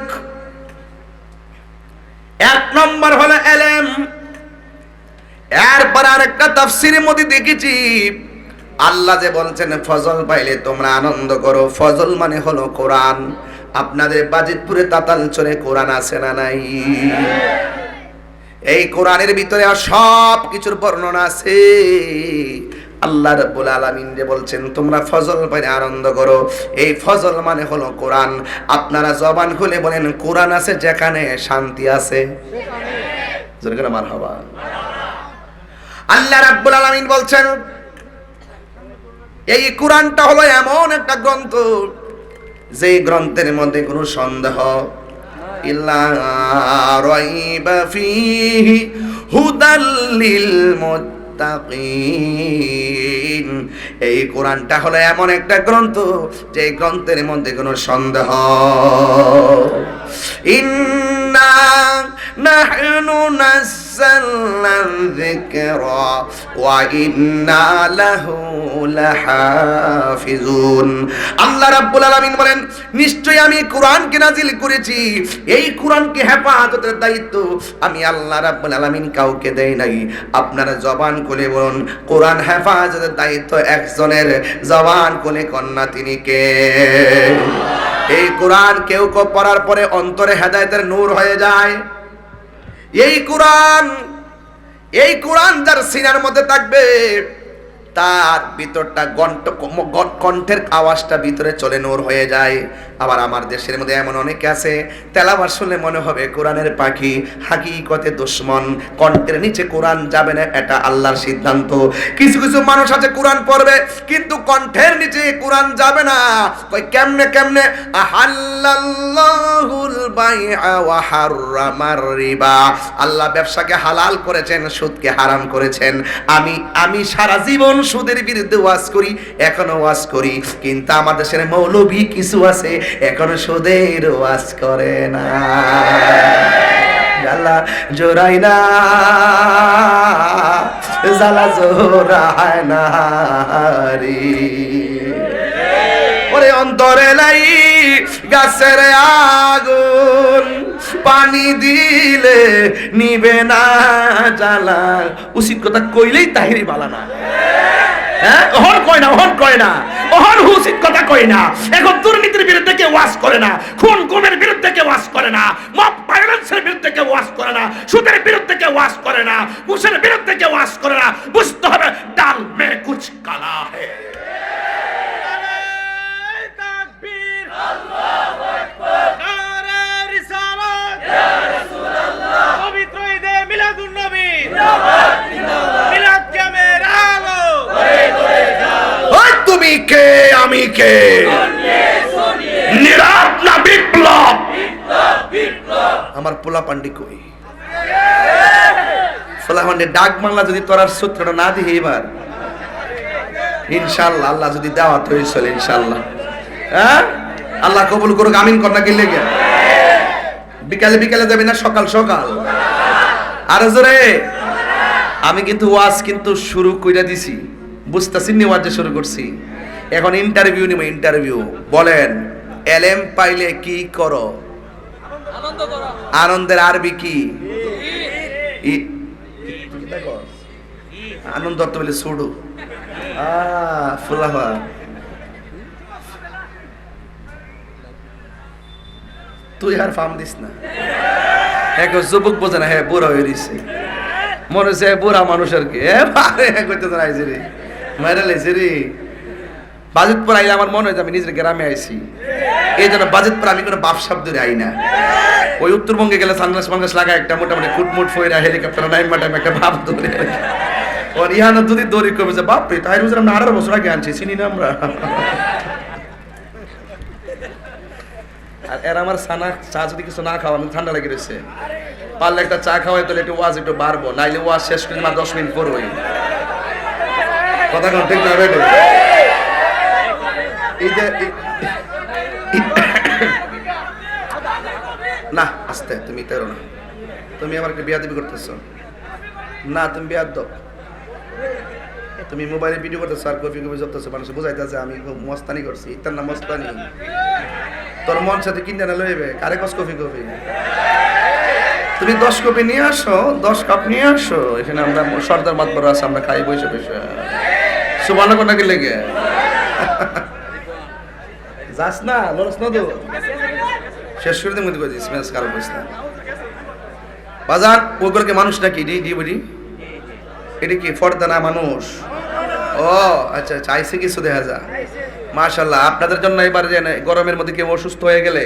1 নম্বর হলো এলেম। এরপর আরেকটা তাফসীরের মধ্যে দেখেছি আল্লাহ যে বলছেন ফজল পাইলে তোমরা আনন্দ করো। ফজল মানে হলো কোরআন। আপনাদের বাজিতপুরে তাতালচরে কোরআন আছে না নাই? এই কোরআনের ভিতরে সব কিছুর বর্ণনা আছে। আল্লাহ রাব্বুল আলামিন যে বলছেন তোমরা ফজল পাইলে আনন্দ করো, এই ফজল মানে হলো কোরআন। আপনারা জবান খুলে বলেন কোরআন আছে যেখানে শান্তি আছে, জোরে করে মারহাবা। আল্লাহ রাব্বুল আলামিন বলছেন এই কোরআনটা হলো এমন একটা গ্রন্থ যে গ্রন্থের মধ্যে কোনো সন্দেহ ইল্লা রাইবা ফীহি হুদাল লিল মুত্তাকিন। এই কোরআনটা হলো এমন একটা গ্রন্থ যে গ্রন্থের মধ্যে কোনো সন্দেহ। ইন্না নাহনু নাযালনা যিকরা ওয়া ইন্না লাহু লাহাফিজুন। আল্লাহ রাব্বুল আলামিন বলেন নিশ্চয়ই আমি কোরআনকে নাজিল করেছি, এই কোরআনকে হেফাজতের দায়িত্ব আমি আল্লাহ রাব্বুল আলামিন কাউকে দেই নাই। আপনারা জবান খুলে বলুন কোরআন হেফাজতের দায়িত্ব একজনের। জবান খুলে কন্যা তিনি কে? এই কোরআন কেউ পড়ার পরে অন্তরে হেদায়েতের নূর হয়ে যায়। এই কোরআন যার সিনার মধ্যে থাকবে তার ভিতরটা কণ্ঠের আওয়াজটা ভিতরে চলে নূর হয়ে যায়। আবার আমার দেশের মধ্যে এমন অনেকে আছে তেলাওয়াত শুনলে মনে হবে কোরআনের পাখি, হাকিকতে দুশমন। কণ্ঠের নিচে কোরআন যাবে না, এটা আল্লাহর সিদ্ধান্ত। কিছু কিছু মানুষ আছে কোরআন পড়বে কিন্তু কণ্ঠের নিচে কোরআন যাবে না। কই কেমনে কেমনে? আহাল্লাল্লাহুল বাইআ ওয়া হাররামার রিবা। আল্লাহ ব্যবসাকে হালাল করেছেন, সুদকে হারাম করেছেন। আমি সারা জীবন সুদের বিরুদ্ধে ওয়াজ করি, এখনো ওয়াজ করি, কিন্তু আমাদের দেশের মৌলবী কিছু আছে এখনো সুদের ওয়াজ করে না। জ্বালা জোরাই না, জ্বালা জোরায় না রে। ওরে অন্তরে লাই গাছের আগুন, পানি দিলে নিবে না জ্বালা। উচিত কথা কইলেই তাহিরি বালা না। অহন কয় না, অহন কয় না, অহন উচিত কথা কয় না। এখন দুর্নীতির বিরুদ্ধে কেউ ওয়াজ করে না, খুন গুমের বিরুদ্ধে কেউ ওয়াজ করে না, মব ভায়োলেন্সের বিরুদ্ধে কেউ ওয়াজ করে না, সুদের বিরুদ্ধে কেউ ওয়াজ করে না, ঘুষের বিরুদ্ধে কেউ ওয়াজ করে না। বুঝতে হবে ডাল মে কুছ কালা হে। তুমি কে আমি কে? নিরাপ না বিপ্লব? আমার পোলা পান্ডি কই? পোলা পান্ডি ডাক বাংলা যদি তোরার সূত্রটা না দিই এবার ইনশাআল্লাহ, আল্লাহ যদি দেওয়া তো চলে ইনশাআল্লাহ। হ্যাঁ, আল্লাহ কবুল করুক। আমিন কর না গেলে গে। বিকালে বিকালে যাবি না সকাল সকাল? আর জোরে। আমি কিন্তু ওয়াজ কিন্তু শুরু কইরা দিছি, বুঝতাছি নি ওয়াজ শুরু করছি। এখন ইন্টারভিউ নিব, ইন্টারভিউ। বলেন এলেম পাইলে কি করো? আনন্দ করো। আনন্দের আরবি কি? আনন্দ অর্থ বলে সুডু। ফুলাফা। তুই আর ফার্ম দিস না। এখন যুবক বোঝে না, হ্যাঁ বুড়া হয়ে দিছে মনে হচ্ছে বুড়া মানুষ আর কি। করতে তো আইসি রে, মাইরা লাইছে রে। বাজেটপুর আইলে আমার মনে হয় আমি নিজের গ্রামে আইছি, এই জন্য বাজেটপুর আমি কোনো বাপ শব্দ আই না। ওই উত্তরবঙ্গে গেলে সানগ্লাস মানগ্লাস লাগা একটা মোটামুটি ফুটমুট ফইরা হেলিকপ্টার নাইমা টাইম একটা ভাব ধরে। ওর ইহানো যদি দড়ি কমে যে বাপ রে, তাই বুঝলাম না 18 বছর আগে আনছি, চিনি না আমরা। আর এর আমার সানা চা যদি কিছু না খাওয়া, আমি ঠান্ডা লেগে রয়েছে, পারলে একটা চা খাওয়াই তাহলে একটু ওয়াজ একটু বাড়বো, নাইলে ওয়াজ শেষ করে মাত্র 10 মিনিট পর হই। কথা কোন ঠিক না বেটে? এই যে না আস্তে, তুমি তেরো না, তুমি আমার বিয়া দিবি করতেছ না, তুমি বিয়া দাও। তুমি মোবাইলে ভিডিও করতেছো আর কপি কপি করতেছো, মানুষ বুঝাইতেছে আমি খুব মস্তানি করছি। তার নাম মস্তানি। তোর মন সাথে কিনতে না লইবে, কারে কস কপি কপি? তুমি 10 কপি নিয়ে আসো, 10 কাপ নিয়ে আসো, এখানে আমরা সর্দার মাতবর আছে, আমরা খাই বসে বসে। সুবহানাল্লাহ কোন কি লেগে যাস না, লরস না তো শেষ করে দিই। মধ্যে স্মেস কারো বস না বাজার। ওগুলোকে মানুষ নাকি ডি বডি? এটা কি ফর্দা না মানুষ? ও আচ্ছা আচ্ছা, আইসে কিছু দেখা যায়। মাশাআল্লাহ, আপনাদের জন্য এবার যে গরমের মধ্যে কেউ অসুস্থ হয়ে গেলে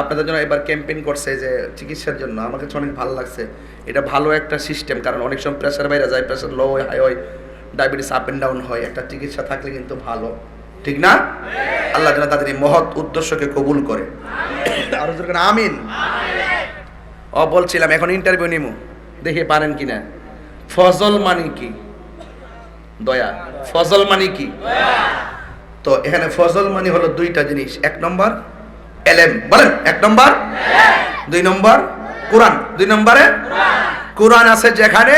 আপনাদের জন্য এবার ক্যাম্পেইন করছে যে চিকিৎসার জন্য। আমার কাছে অনেক ভালো লাগছে, এটা ভালো একটা সিস্টেম। কারণ অনেক সময় প্রেশার বাইরে যায়, প্রেশার লো হয়, হাই হয়, ডায়াবেটিস আপ এন্ড ডাউন হয়। একটা চিকিৎসা থাকলে কিন্তু ভালো, ঠিক না? আল্লাহ যেন তাদের এই মহৎ উদ্দেশ্যকে কবুল করে। আর আমিন। ও বলছিলাম এখন ইন্টারভিউ নিমু, দেখে পারেন কিনা। ফজল মানে কি? দয়া। ফজল মানে কি? তো এখানে ফজল মানে হলো দুইটা জিনিস। 1 নম্বর এলেম, বলেন 1 নম্বর, 2 নম্বর কোরআন। 2 নম্বরে কোরআন আছে যেখানে,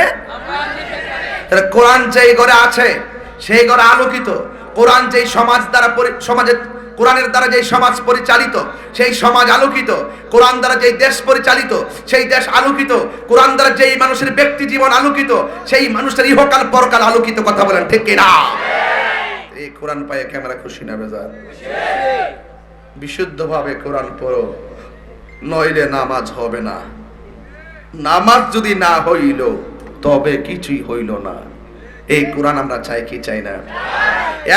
কোরআন যেই ঘরে আছে সেই ঘরে আলোকিত। কোরআন যেই সমাজ দ্বারা সমাজে, কোরআনের দ্বারা যেই সমাজ পরিচালিত সেই সমাজ আলোকিত। কোরআন দ্বারা যেই দেশ পরিচালিত সেই দেশ আলোকিত। কোরআন দ্বারা যেই মানুষের ব্যক্তি জীবন আলোকিত সেই মানুষের ইহকাল পরকাল আলোকিত। কথা বলেন ঠিক কিনা? এই কোরআন পায়ে ক্যামেরা খুশি না বেজার? বিশুদ্ধভাবে কোরআন পড়ো, নইলে নামাজ হবে না। নামাজ যদি না হইল তবে কিছুই হইল না। এই কোরআন আমরা চাই কি চাই না?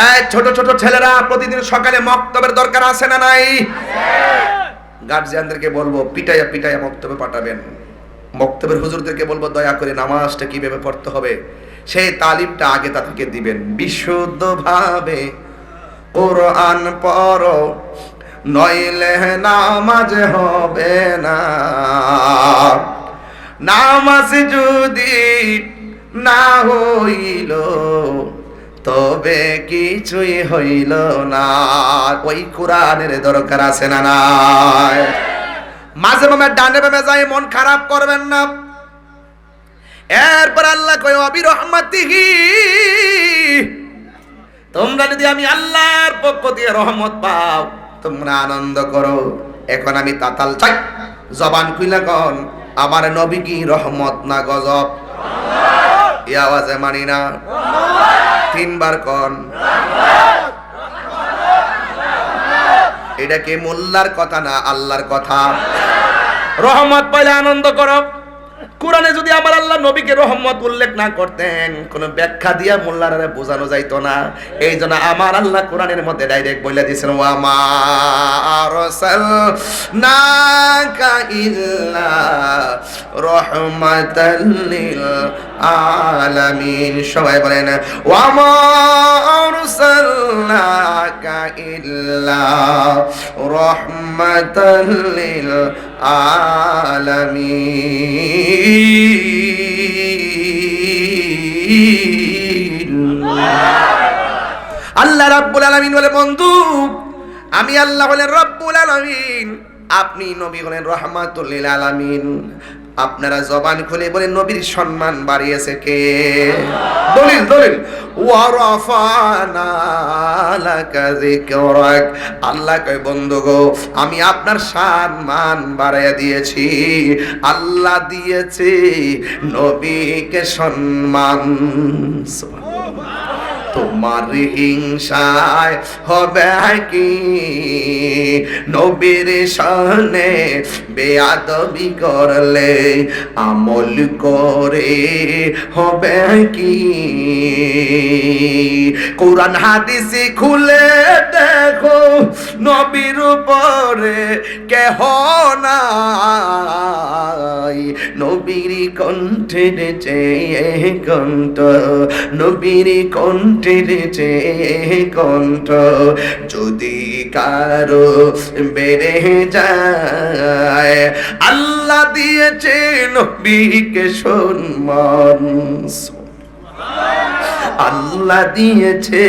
এই ছোট ছোট ছেলেরা প্রতিদিন সকালে মক্তবের দরকার আছে না নাই? গার্জিয়ানদেরকে বলবো পিটাইয়া পিটাইয়া মক্তবে পাঠাবেন। মক্তবের হুজুরদেরকে বলবো দয়া করে নামাজটা কিভাবে পড়তে হবে সেই তালিমটা আগে তাদেরকে দিবেন। বিশুদ্ধভাবে কোরআন পড়ো, নইলে নামাজ হবে না। নামাজ যদি না হইল তবে কিছুই হইল না। ওই কোরআনের দরকার আছে না নাই? মাঝে মাঝে ডানে বামে যাই মন খারাপ করবেন না। এরপর আল্লাহ কয় অবিরহমাতিহি, তোমরা যদি আমি আল্লাহর পক্ষ থেকে রহমত পাও তোমরা আনন্দ করো। এখন আমি তাতাল চাই, জবান খুইলা কন আমার নবী কি রহমত না গজব? এই আওয়াজে মানি না, তিনবার কন। এটা কি মোল্লার কথা না আল্লাহর কথা? রহমত পাইলে আনন্দ করো। কোরআনে যদি আমার আল্লাহ নবীকে রহমত উল্লেখ না করতেন, কোন ব্যাখ্যা দিয়া মোল্লারে বোঝানো যাইতো না। এই জন্য আমার আল্লাহ কোরআনের মধ্যে ডাইরেক্ট বলে দিয়েছেন ওয়া মা আরসালনাকা ইল্লা রাহমাতাল লিল আলামিন। সবাই বলেন ওয়া মা আরসালনাকা ইল্লা রাহমাতাল লিল আলামিন। আল্লাহ রাব্বুল আলামিন বলে বন্ধু আমি আল্লাহ হলেন রব্বুল আলামিন, আপনি নবী হলেন রাহমাতুল লিল আলামিন। আপনারা জবান খুলে বলেন নবীর সম্মান বাড়িয়েছে কে? দলিল দলিল ওয়া রাফানা লাকা যিকরাক। আল্লাহ কয় বন্ধু গো আমি আপনার সম্মান বাড়াইয়া দিয়েছি। আল্লাহ দিয়েছে নবীকে সম্মান। তোমার হিংসায় হবে কি নবীর শানে বেয়াদবি করলে আমল করে হবে কি? কোরআন হাদিসে খুলে দেখো নবীর উপরে কেহ নাই। নবীর কণ্ঠের চেয়ে কণ্ঠ, নবীর কণ্ঠের চেয়ে কণ্ঠ যদি কারো বেড়ে যায়, আল্লাহ দিয়েছে নবীকে সম্মান। আল্লাহ দিয়েছে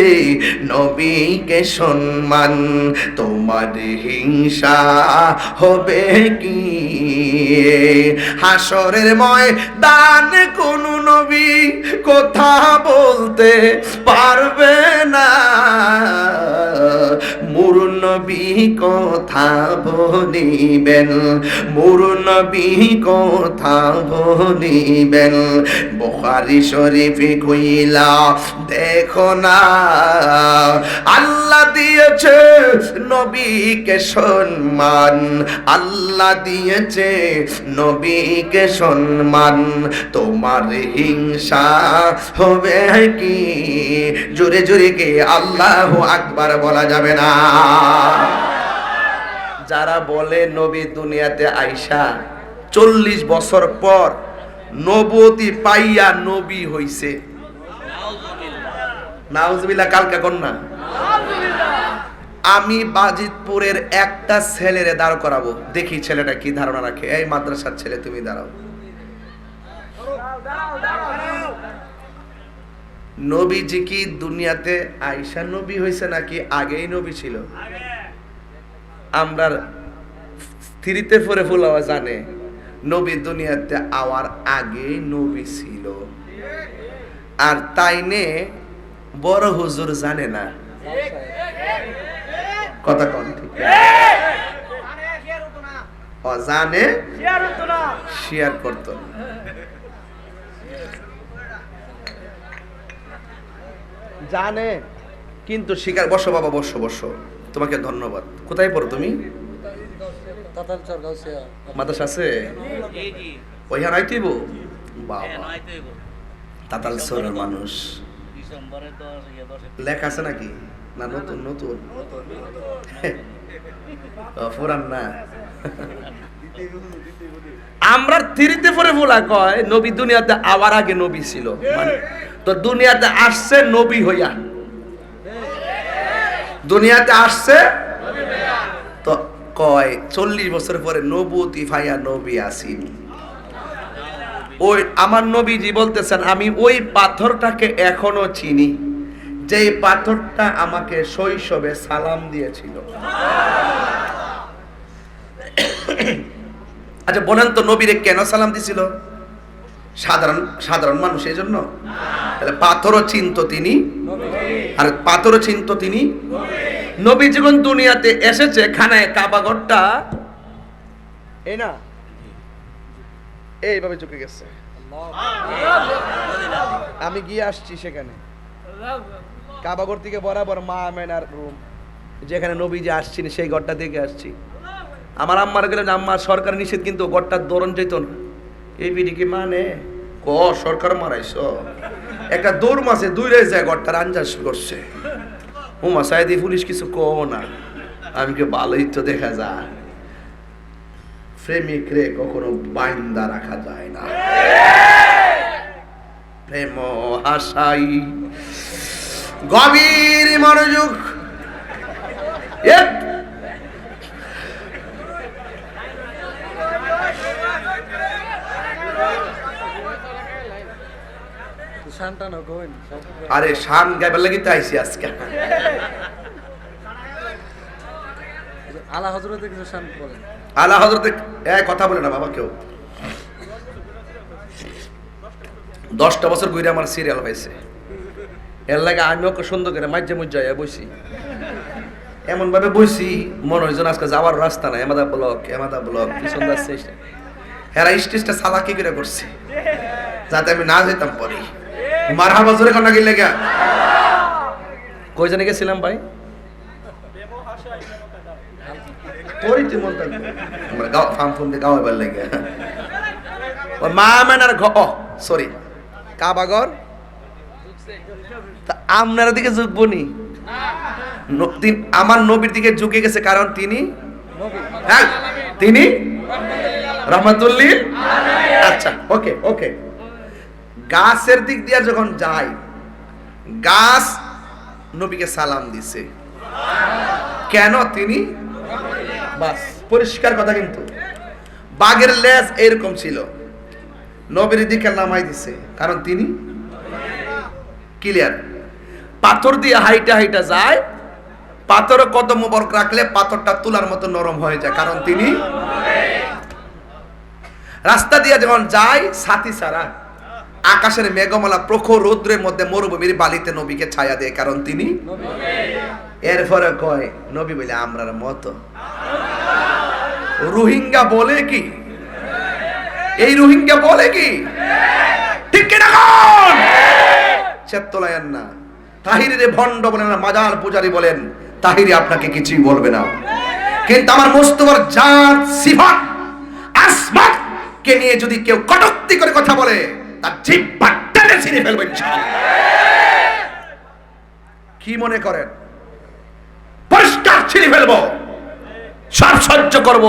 নবীকে সম্মান। তোমার হিংসা হবে কি? হাসরের ময়দানে কোন নবী কথা বলতে পারবে না। মোর নবী কথা বলিবেন, মোর নবী কথা বলিবেন। বুখারী শরীফে কইলা দেখো না আল্লাহ দিয়েছে নবীকে সম্মান, আল্লাহ দিয়েছে নবীকে সম্মান। তোমার হিংসা হবে কি? জোরে জোরে কে আল্লাহু আকবার বলা যাবে না? যারা বলে নবী দুনিয়াতে আইসা 40 বছর পর নবুয়তি পাইয়া নবী হইছে, নাউজুবিল্লাহ কালকা কন্যা। আমি বাজিতপুরের একটা ছেলেরে দাঁড় করাবো, দেখি ছেলেটা কি ধারণা রাখে। এই মাদ্রাসার ছেলে তুমি দাঁড়াও। নবীজি কি দুনিয়াতে আয়েশা নবী হইছে নাকি আগেই নবী ছিল? আমরা স্থিরিতে পরে ফুলাওয়া জানে নবী দুনিয়াতে আওয়ার আগে নবী ছিল, আর তাইনে বড় হুজুর জানে না। কথা কন ঠিক জানে শেয়ার করতো না। জানে কিন্তু শিকার। বসো বাবা, বসো বসো, তোমাকে ধন্যবাদ। কোথায় পড়ো তুমি? মাদ্রাসা আছে ওইখানে আইতেইব। বাবা তাতাল সরের মানুষ লেখা আছে নাকি না নতুন নতুন পুরান না আমরা তিরিতে পরে বলা কয় নবী দুনিয়াতে আওয়ার আগে নবী ছিল মানে তো দুনিয়াতে আসছে নবী হইয়া দুনিয়াতে আসছে তো কয় 40 বছর পরে নবুতি ভাইয়া নবী আসিন ওই আমার নবীজি বলতেছেন আমি ওই পাথরটাকে এখনো চিনি যে পাথরটা আমাকে শৈশবে সালাম দিয়েছিল আচ্ছা বলেন তো নবীরে কেন সালাম দিছিল সাধারণ মানুষ এই জন্য তাহলে পাথরও চিনতো তিনি আর পাথরও চিনতো তিনি নবী যখন দুনিয়াতে এসেছে খানায় কাবাঘরটা এই না এইভাবে চুকে গেছে আমি গিয়ে আসছি সেখানে কাবাঘর থেকে বরাবর মা আমেনার রুম যেখানে নবীজি আসছেন সেই ঘরটা দেখে আসছি আমার আম্মার গেলেন আম্মা সরকার নিষেধ কিন্তু ঘরটার দরণ যেত না এই বিডিকে মানে ক সরকার মারাইছ একটা দৌড় মাসে দূরে যায় ঘরটার আঞ্জাস করছে হুমা সাইদি পুলিশ কিছু কও না আমি কে ভালোই তো দেখা যায় প্রেমিক রে কখনো বাইন্দা রাখা যায় না প্রেম হাসাই গভীর মনোযোগ আরে শান গাইবার লাগি তো আইছি আজকে আলা হযরতে কিছু শান বলেন আলা হযরতে কথা বলে না বাবা কেউ 10টা বছর ঘুরে আমার সিরিয়াল হয়েছে এর লাগে আমিও সুন্দর করে মাঝে মধ্যে বসি এমন ভাবে বসি মনে হয় যেন আজকে যাওয়ার রাস্তা নাই এমাদা ব্লক কি সুন্দর স্টেশন হেরা স্টেজটা সাদা কি করে করছে যাতে আমি না যেতাম পরে মারহাবা জোরে কোন নাকি লাগা কই জানে গেছিলাম ভাই তোরই তো মন থাকবে আমরা গাও ফার্ম দিয়ে গাও এবার লাগে ও মা মানার সরি কাবাগর তা আপনার দিকে ঝুঁকবো নি আমার নবীর দিকে ঝুঁকে গেছে কারণ তিনি হ্যাঁ তিনি রহমাতুল্লিল আচ্ছা ওকে গাছের দিক দিয়ে যখন যায় গাছ নবীকে সালাম দিছে কেন তিনি বাস পরিষ্কার কথা কিন্তু বাঘের লেজ এরকম ছিল নবীর দিকে নামাই দিছে কারণ তিনি ক্লিয়ার পাথর দিয়ে হাইটা যায় পাথরে কদম মোবারক রাখলে পাথরটা তুলার মতো নরম হয়ে যায় কারণ তিনি রাস্তা দিয়ে যখন যায় সাথী সারা আকাশের মেঘমালা প্রখর রৌদ্রের মধ্যে মরুভূমির বালিতে নবীকে ছায়া দেয় কারণ তিনি এরপরে কয় নবী বলে আমরার মতো রোহিঙ্গা বলে কি এই রোহিঙ্গা বলে কি ঠিক কিনা কোন চেতলায়ান না তাহিরে ভণ্ড বলেন না মাজার পূজারি বলেন তাহিরি আপনাকে কিছুই বলবে না কিন্তু আমার মুস্তফার জাত সিফাত আসমাত কে নিয়ে যদি কেউ কটূক্তি করে কথা বলে তার জিহ্বা টেনে ছিঁড়ে ফেলবে ইনশাআল্লাহ কি মনে করেন পরিষ্কার ছিঁড়ে ফেলবো সব সহ্য করব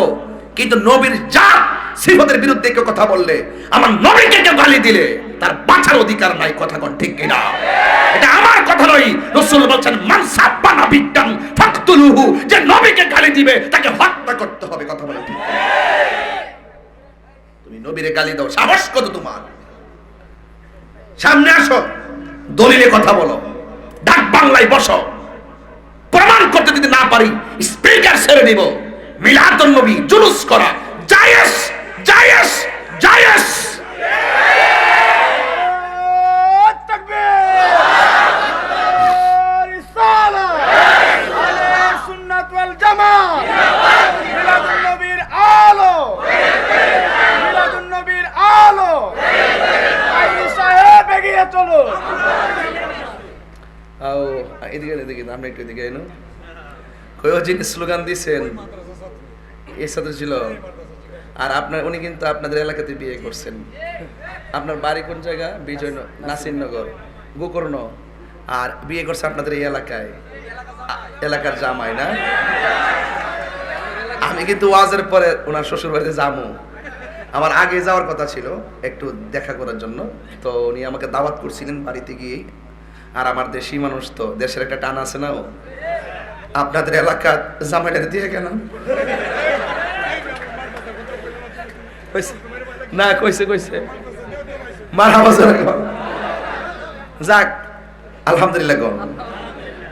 কিন্তু নবীর জাত সিফাতের বিরুদ্ধে কেউ কথা বললে আমার নবীকে কেউ গালি দিলে তার বাঁচার অধিকার নাই কথা কোন ঠিক কিনা এটা আমার কথা নয় রাসূল বলেন মান সাব্বানা বিদ্দান ফাকতুলুহু যে নবীকে গালি দিবে তাকে হত্যা করতে হবে কথা বলে ঠিক তুমি নবীরে গালি দাও সাহস কত তোমার সামনে আসো দলিলে কথা বলো ডাক বাংলায় বসো প্রমাণ করতে যদি না পারি স্পিকার ছেড়ে দিব মিলাদুন নবী জুলুস করা জায়েজ জায়েজ জায়েজ তাকবীর রিসালাত সুন্নাত ওয়াল জামাত মিলাদুন নবীর আলো মিলাদুন নবীর আলো আই সাহেব এগিয়ে চলো আও এদিকে আমরা একটু এদিকে এনো কয়ও যিনি স্লোগান দিয়েছেন এর সাথে ছিল আর আপনার উনি কিন্তু আপনাদের এলাকাতে বিয়ে করছেন আপনার বাড়ি কোন জায়গা বিজয় নাসিরনগর গোকর্ণ আর বিয়ে করছে আপনাদের এই এলাকায়, এলাকার জামাই না? আমি কিন্তু ওয়াজের পরে ওনার শ্বশুর বাড়িতে যাবো, আমার আগে যাওয়ার কথা ছিল একটু দেখা করার জন্য, তো উনি আমাকে দাওয়াত করছিলেন বাড়িতে গিয়ে। আর আমার দেশি মানুষ তো, দেশের একটা টান আছে না, আপনাদের এলাকার জামাইটা দিয়ে গেলাম না, কইছে মারহাবা যাক, আলহামদুলিল্লাহ গো,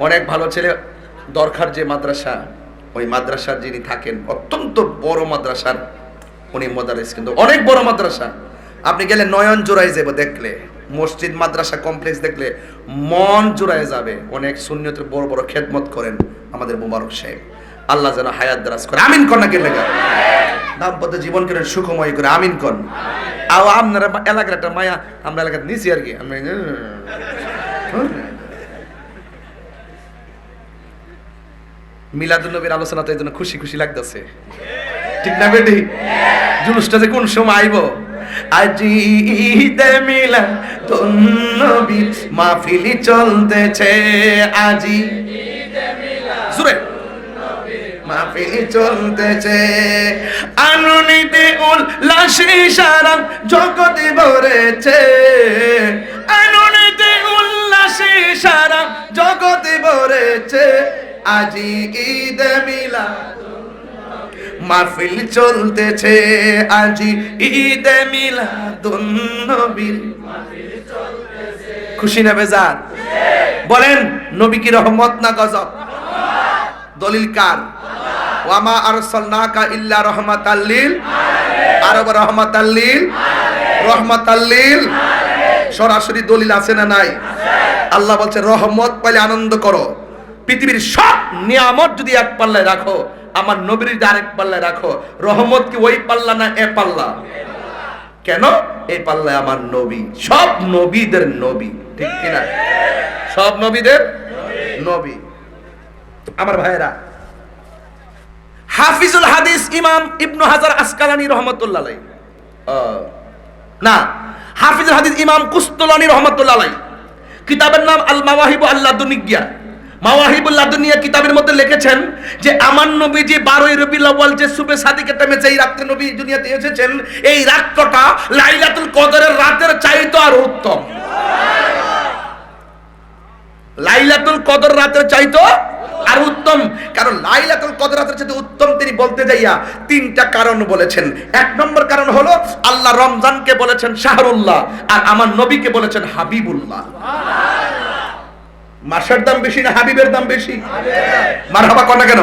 অনেক ভালো ছেলে দরকার। যে মাদ্রাসা, ওই মাদ্রাসার যিনি থাকেন, অত্যন্ত বড় মাদ্রাসার উনি মোদারিস, কিন্তু অনেক বড় মাদ্রাসা। আপনি গেলে নয়ন জোড়ায় যাবে, দেখলে মসজিদ মাদ্রাসা কমপ্লেক্স দেখলে মন জোড়ায় যাবে। অনেক সুন্নিয়তের বড় বড় খেদমত করেন আমাদের মুবারক সাহেব, আল্লাহ যেন হায়াত দারাজ করে, আমিন কর না কে লেখা, দাম্পত্য জীবন করেন সুখময় করে, আমিন কর। আও আপনারা এলাকার একটা মায়া, আমরা এলাকার নিচি আর কি, আমরা মিলাদুন নবীর আলোচনা তো এই জন্য খুশি খুশি লাগতেছে, ঠিক না বেটি? জুলুসটা যে কোন সময় আইব, আজি ঈদে মিলাদুন নবীর মাহফিল চলতেছে, আজি ঈদে মিলাদুন নবীর মাহফিল চলতেছে, আনন্দিতে উল্লাসে সারা জগৎ ভরেছে, আনন্দিতে উল্লাসে সারা জগৎ ভরেছে, আজি ঈদে মিলাদুন মাহফিল চলতেছে, আজি ঈদে মিলাদুন নবীর মাহফিল চলতেছে। খুশি না বেজার? বলেন নবী কি রহমত না গজব? দলিল কার? ওয়ামা আরসালনাকা ইল্লা রাহমাতাল লিল আলামিন, আর রাহমাতাল লিল আলামিন, রাহমাতাল লিল আলামিন। সরাসরি দলিল আছে না নাই? আল্লাহ বলছে রহমত পাইলে আনন্দ করো, পৃথিবীর সব নিয়ামত যদি এক পাল্লায় রাখো, আমার নবীর যদি আরেক পাল্লায় রাখো, রহমত কি ওই পাল্লা না এ পাল্লা? কেন? এই পাল্লায় আমার নবী, সব নবীদের নবী, ঠিক কিনা? সব নবীদের নবী। আমার ভাইয়েরা, হাফিজুল হাদিস ইমাম ইবনু হাজার আসকালানি রহমতুল্লাহ আলাইহি, না, হাফিজুল হাদিস ইমাম কুস্তুলানি রহমতুল্লাহ আলাইহি, কিতাবের নাম আল মাওয়াহিবু আল্লাদুনিয়া। মাওয়াহিবুল লাদুনিয়া কিতাবের মধ্যে লিখেছেন যে আমার নবীজি 12ই রবিউল আউয়াল যে সুবে সাদিকের টাইমে যেই রাতে নবী দুনিয়াতে এসেছেন, এই রাতটা লাইলাতুল কদরের রাতের চাইতে আর উত্তম। লাইলাতুল কদর রাতের চাইতে আর উত্তম, কারণ লাইলাতুল কদর রাতের চাইতে উত্তম তিনি বলতে যাইয়া তিনটা কারণ বলেছেন। এক নম্বর কারণ হলো আল্লাহ রমজানকে বলেছেন শাহরুল্লাহ, আর আমার নবীকে বলেছেন হাবিবুল্লাহ। মাসের দাম বেশি না হাবিবের দাম বেশি? মারহাবা কর না কেন?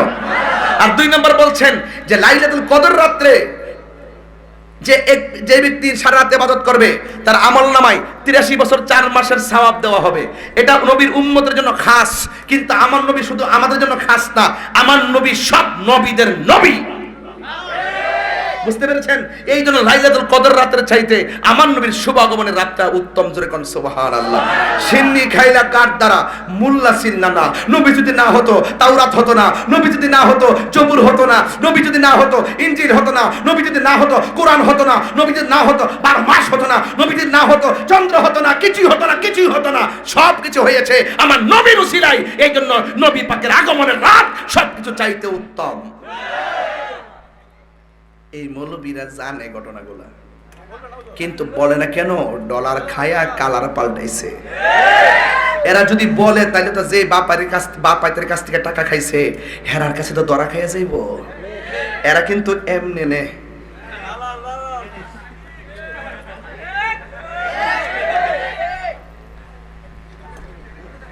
আর দুই নম্বর বলছেন যে লাইলাতুল কদর রাতে যে ব্যক্তি সারা রাত ইবাদত করবে তার আমলনামায় 83 বছর 4 মাসের সওয়াব দেওয়া হবে। এটা নবীর উম্মতের জন্য খাস, কিন্তু আমার নবী শুধু আমাদের জন্য খাস না, আমার নবী সব নবীদের নবী। বুঝতে পেরেছেন? এই জন্য লাইলাতুল কদর রাতের চাইতে আমার নবীর শুভ আগমনের রাতটা উত্তম। জোরে কোন সুবহানাল্লাহ। সিন্নি খাইলা কার দ্বারা মুল্লা সিন্নানা, নবী যদি না হতো তাওরাত হতো না, নবী যদি না হতো জবুর হতো না, নবী যদি না হতো ইনজিল হতো না, নবী যদি না হতো কোরআন হতো না, নবী যদি না হতো 12 মাস হতো না, নবী যদি না হতো চন্দ্র হতো না, কিছুই হতো না, কিছুই হতো না। সব কিছু হয়েছে আমার নবীর উসিলায়। এই জন্য নবী পাকের আগমনের রাত সবকিছু চাইতে উত্তম। এই মৌলবীরা জানে ঘটনাগুলা, কিন্তু বলে না কেন? ডলার খায়া কালার পাল্টাইছে। এরা যদি বলে তাহলে তো যে বাপাইতের কাছ থেকে টাকা খাইছে হেরার কাছে তো দরা খাইয়া যাইব। এরা কিন্তু এমনি নে।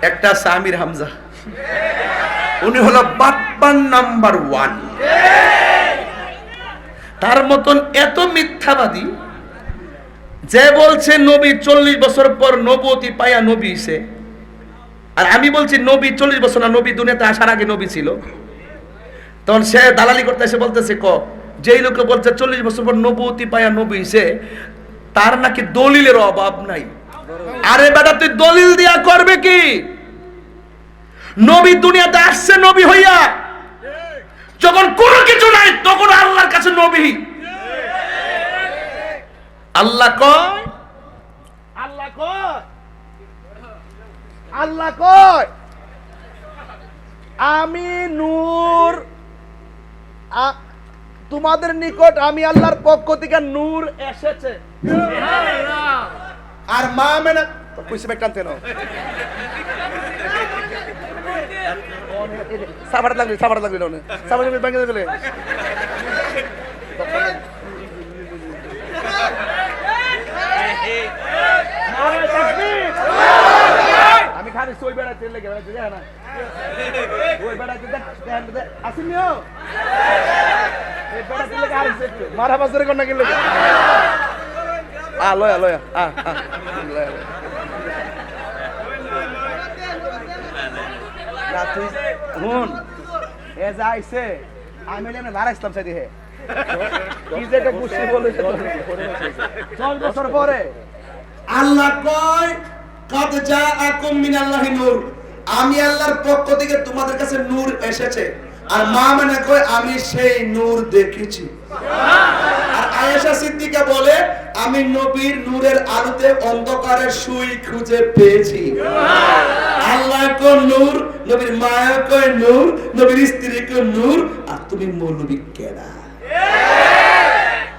একটা সামির হামজা, উনি হলো বাটপান নাম্বার 1। তার মতন এত মিথ্যাবাদী যে বলছে নবী 40 বছর পর নবুয়তি পায়া নবী হইছে, আর আমি বলছি নবী 40 বছর না, নবী দুনিয়াতে আসার আগে নবী ছিল। তখন সে দালালি করতে এসে বলতেছে যেই লোকে বলছে 40 বছর পর নবুয়তি পায়া নবী হইছে, তার নাকি দলিলের অভাব নাই। আরে বেটা, তুই দলিল দিয়া করবে কি? নবী দুনিয়াতে আসছে নবী হইয়া, যখন কোনো কিছু নাই তখন আল্লাহর কাছে নবী। আল্লাহ কয় আল্লাহ কয় আমি নূর, তোমাদের নিকট আমি আল্লাহর পক্ষ থেকে নূর এসেছে। আর মা মেনা কইছে টানতে নাও, সাবার লাগবে না সাবার ব্যাংকে গেলে আমি খালি সই বেড়াতে লেগে না ওই বেড়াতে আসিনিও এই বেড়াতে লেগে আসছে একটু মারা বাজারে কোন নাকি লেগে লয়া লয়া না তুই শুন এ যা আইছে আমি এমনি ভাড়া ইসলাম সাইডে হে কি যে একটা গুছি বলেছে 10 বছর পরে আল্লাহ কয় কাদ জাআকুম মিনাল্লাহি নূর, আমি আল্লাহর পক্ষ থেকে তোমাদের কাছে নূর এসেছে। আর মা মানে কয় আমি সেই নূর দেখেছি। আর আয়েশা সিদ্দিকা বলে আমি নবীর নূরের আলোতে অন্ধকারের সুই খুঁজে পেয়েছি। আল্লাহ কয় নূর, নবীর মায়া কয় নূর, নবীর স্ত্রী কয় নূর, আর তুমি মৌলবী কেডা?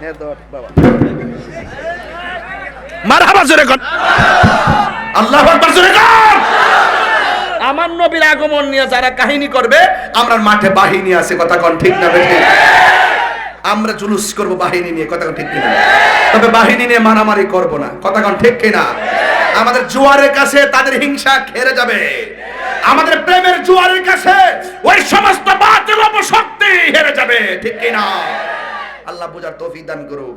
হে দট বাবা মারহাবা জোরে কর, আল্লাহু আকবার জোরে কর। আমার নবীর আগমন নিয়ে যারা কাহিনী করবে, আমরা মাঠে বাহিনী আছে, কথা কোন ঠিক না বেঠিক? আমরা জুলুস করব বাহিনী নিয়ে, কথা কোন ঠিক কিনা? তবে বাহিনী নিয়ে মারামারি করব না, কথা কোন ঠিক কিনা? আমাদের জোয়ারের কাছে তাদের হিংসা খেরে যাবে, আমাদের প্রেমের জোয়ারের কাছে ওই সমস্ত বাতিল অপশক্তি হেরে যাবে, ঠিক কিনা? আল্লাহ বুঝার তৌফিক দান করুক।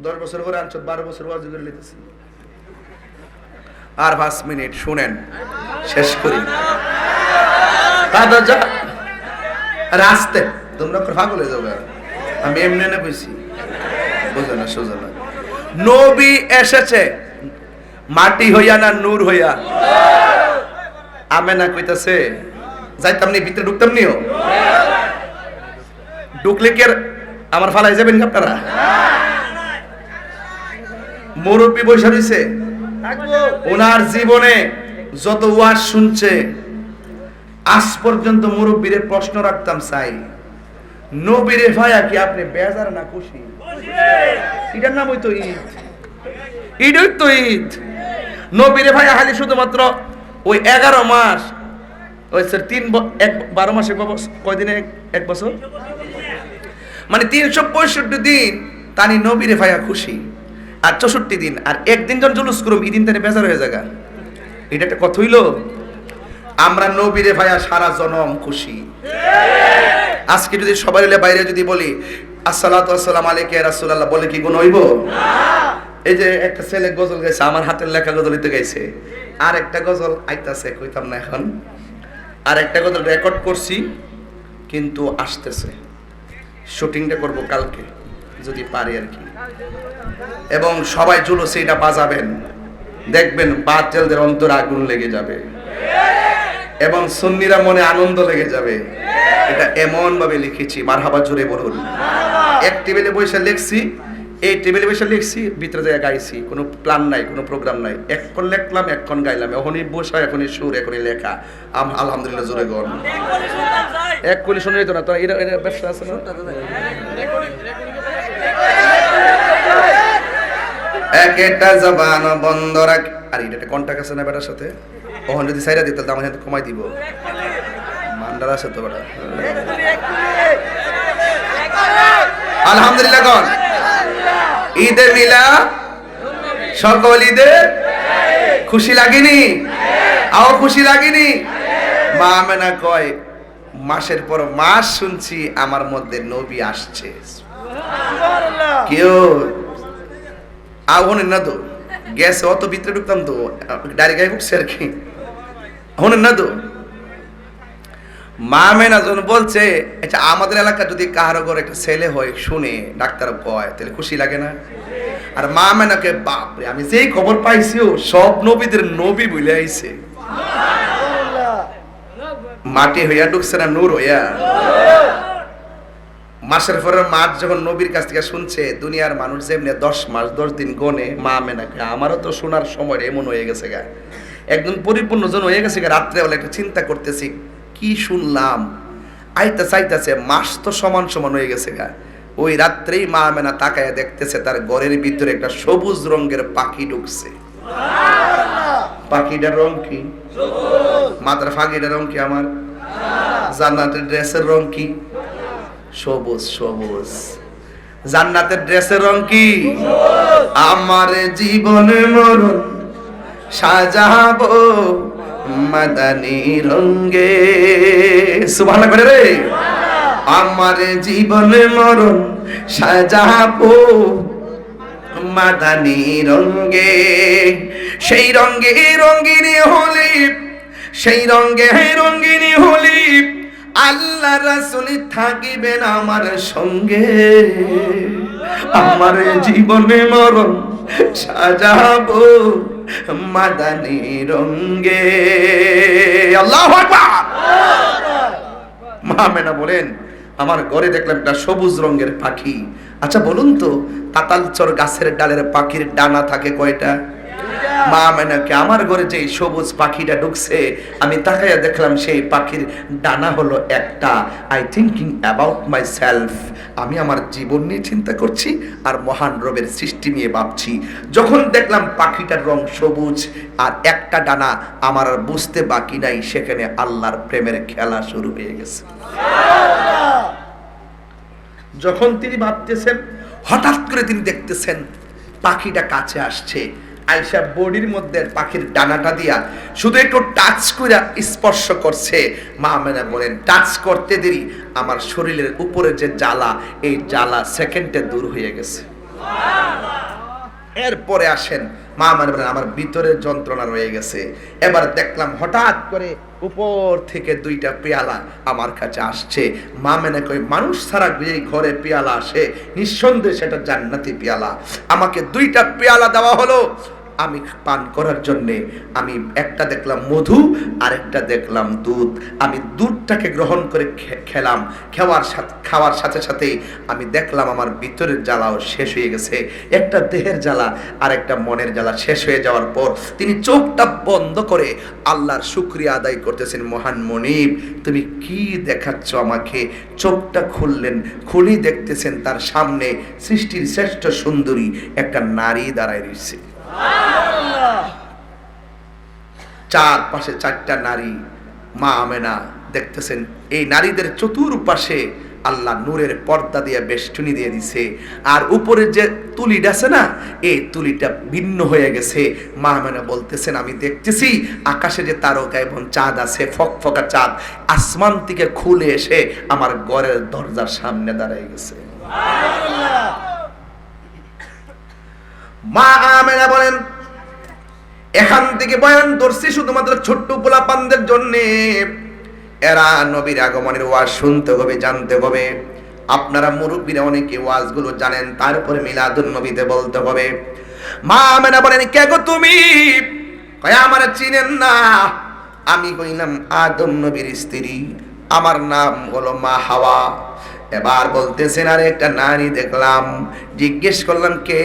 10 বছর করে আনছো, 12 বছর ওয়াজ করে লিখতেছি। আর 5 মিনিট শুনেন, শেষ করি। রাস্তে তোমরা পাগল হয়ে যাবে, আমি এমনি না কইছি, বুঝো না সোজা না। নবী এসেছে মাটি হইয়া না নূর হইয়া? আমেনা কইতাছে যাইতাম নি, ভিতরে ঢুকতাম নিও, ঢুকলে কি আর আমার ফালাই যাবেন আপনারা? মুরব্বী বৈশা রইছে, ওনার জীবনে যত ওয়াজ শুনছে আজ পর্যন্ত মুরব্বীরে প্রশ্ন রাখতাম, চাই নবীরে ভাইয়া কি আপনি বেজার না খুশি? এটার নাম হইতো ঈদ, ঈদই তো ঈদ। নবীরে ভাইয়া খালি শুধুমাত্র ওই 11 মাস, ওই স্যার 12 মাসে কয়দিনে 1 বছর, মানে 365 দিন তানি নবীরে ভাইয়া খুশি। আর 64 দিন, আর একদিন যখন জুলুস করুম এই দিন তানি বেজার হয়ে যাগা। এটা একটা কথা হইল? আমরা নবীরে ভাইয়া সারা জনম খুশি। আজকে যদি সবাই বাইরে যদি বলি আসসালাতু আসসালামু আলাইকা ইয়া রাসূলুল্লাহ, বলে কি গুণ হইব? এই যে একটা ছেলে গজল গাইছে, আমার হাতের লেখা গজলিতে গাইছে, আর একটা গজল আইতাছে, কইতাম না এখন, আর একটা গজল রেকর্ড করছি কিন্তু আসতেছে, শুটিংটা করব কালকে যদি পারি আর কি। এবং সবাই জুলুসে এটা বাজাবেন, দেখবেন বাতিলদের অন্তরে আগুন লেগে যাবে এবং সুন্নিরা মনে আনন্দ লেগে যাবে। এটা এমন ভাবে লিখেছি, মারহাবা জোরে বলুন। এক টেবিলে বসে লিখছি, এই টেবিলে বসে লিখছি, ভিতরে যায় গাইছি, কোনো প্ল্যান নাই, কোনো প্রোগ্রাম নাই, এখন লিখলাম এখন গাইলাম, এখনই বসা, এখনই সুর, এখনই লেখা। আলহামদুলিল্লাহ জোরে গন। এক কোলি শুনে যেত না, তো এটা ব্যবসা আছে না? একটা জবান বন্ধ রাখ। আর এটা কন্টাক্ট আছে না বেটার সাথে? ওখানে যদি সাইরা দিত আমার সাথে কমাই দিব, মান্ডার আছে তো বেটা। আলহামদুলিল্লাহ গন। ঈদে মিলা সকল ঈদে খুশি লাগেনি? আও খুশি লাগেনি? মা আমেনা কয় মাসের পর মাস শুনছি আমার মধ্যে নবী আসছে। কেউ আগুনের না তো গ্যাসে অত ভিতরে ঢুকতাম তো ডাইরেক্ট গায়ে ঢুকছে আর কি, হনের না তো। মা মেনা যখন বলছে আচ্ছা আমাদের এলাকা যদি কারো ঘরে একটা ছেলে হয় শুনে ডাক্তার কয় তাহলে খুশি লাগে না? আর মা মেনাকে বাপরে আমি যেই খবর পাইছি ও সব নবীদের নবী বলে আইছে, মাটি হইয়া ঢুকছে না নূর হইয়া। মাসের পরের মাস যখন নবীর কাছ থেকে শুনছে, দুনিয়ার মানুষ যেমনি 10 মাস 10 দিন গনে, মা মেনাকে আমারও তো শোনার সময় এমন হয়ে গেছে গা। একজন পরিপূর্ণ জন হয়ে গেছে, রাত্রে বেলা একটা চিন্তা করতেছি কি শুনলাম, আইতে চাইতেছে মাস তো সমান সমান হয়ে গেছে গা। ওই রাত্রেই মা আমেনা তাকায় দেখতেছে তার ঘরের ভিতরে একটা সবুজ রঙের পাখি ঢুকছে। পাখিটার রং কি? মাথার ফাঁকিটার রং কি? আমার জান্নাতের ড্রেসের রং কি? সবুজ। সবুজ জান্নাতের ড্রেসের রং কি? আমার জীবনে মরণ সাজাবো মাদানী রঙে। সুবহানাল্লাহ করে রে। আমার জীবনে মরণ সাজাবো মাদানী রঙে, সেই রঙে রঙিনী হলি, সেই রঙে রঙিনী হলি আল্লাহ রাসূল থাকিবেন আমার সঙ্গে। আমার জীবনে মরণ সাজাবো মাদানী রঙে। আল্লাহু আকবার। মা আমেনা বলেন আমার ঘরে দেখলাম একটা সবুজ রঙের পাখি। আচ্ছা বলুন তো, তাতালচর গাছের ডালের পাখির ডানা থাকে কয়টা? মা আমেনাকে আমার ঘরে যে সবুজ পাখিটা ঢুকছে, আমি তাকাইয়া দেখলাম সেই পাখির ডানা হলো একটা। I thinking about my self, আমি আমার জীবন নিয়ে চিন্তা করছি আর মহান রবের সৃষ্টি নিয়ে ভাবছি। যখন দেখলাম পাখিটার রং সবুজ আর একটা ডানা, আমার আর বুঝতে বাকি নাই সেখানে আল্লাহর প্রেমের খেলা শুরু হয়ে গেছে। যখন তিনি ভাবতেছেন, হঠাৎ করে তিনি দেখতেছেন পাখিটা কাছে আসছে, আয়েশা বডির মধ্যে পাখির ডানাটা দিয়া শুধু একটু টাচ করে স্পর্শ করছে। মা আমেনা বলেন টাচ করতে দেরি আমার শরীরের উপরে যে জ্বালা, এই জ্বালা সেকেন্ডে দূর হয়ে গেছে। এরপরে আসেন মা আমেনা বলেন আমার ভিতরের যন্ত্রণা রয়ে গেছে। এবার দেখলাম হঠাৎ করে উপর থেকে দুইটা পেয়ালা আমার কাছে আসছে। মা আমেনা কই মানুষ ছাড়া যে ঘরে পেয়ালা আসে নিঃসন্দেহে সেটা জান্নাতি পেয়ালা। আমাকে দুইটা পেয়ালা দেওয়া হলো আমি পান করার জন্যে। আমি একটা দেখলাম মধু আর একটা দেখলাম দুধ। আমি দুধটাকে গ্রহণ করে খেলাম। খাওয়ার সাথে সাথেই আমি দেখলাম আমার ভিতরের জ্বালাও শেষ হয়ে গেছে। একটা দেহের জ্বালা আর একটা মনের জ্বালা শেষ হয়ে যাওয়ার পর তিনি চোখটা বন্ধ করে আল্লাহর শুকরিয়া আদায় করতেছেন। মহান মনিব তুমি কি দেখাচ্ছ আমাকে? চোখটা খুললেন, খুলেই দেখতেছেন তার সামনে সৃষ্টির শ্রেষ্ঠ সুন্দরী একটা নারী দাঁড়ায় রয়েছে। চারপাশে চারটা নারী। মা আমেনা দেখতেছেন এই নারীদের চতুর্পাশে আল্লাহ নূরের পর্দা দিয়ে বেষ্টনী দিয়ে দিছে, আর উপরে যে তুলিটা আছে না, এই তুলিটা ভিন্ন হয়ে গেছে। মা আমেনা বলতেছেন আমি দেখতেছি আকাশে যে তারকা এবং চাঁদ আছে, ফকফকা চাঁদ আসমান থেকে খুলে এসে আমার ঘরের দরজার সামনে দাঁড়ায় গেছে। মা আমেনা বলেন এখান থেকে বয়ান ধরছি শুধুমাত্র ছোট্ট পোলাপানদের জন্য। এরা নবীর আগমনের ওয়াজ শুনতে হবে, জানতে হবে। আপনারা মুরব্বীরা অনেকে ওয়াজগুলো জানেন, তারপরে মিলাদুন নবীতে বলতে হবে। মা আমেনা বলেন কে গো তুমি? কয় আমার চিনেন না, আমি কইলাম আদম নবীর স্ত্রী, আমার নাম হলো মা হাওয়া। এবার বলতেছেন আর একটা নারী দেখলাম। জিজ্ঞেস করলাম কে?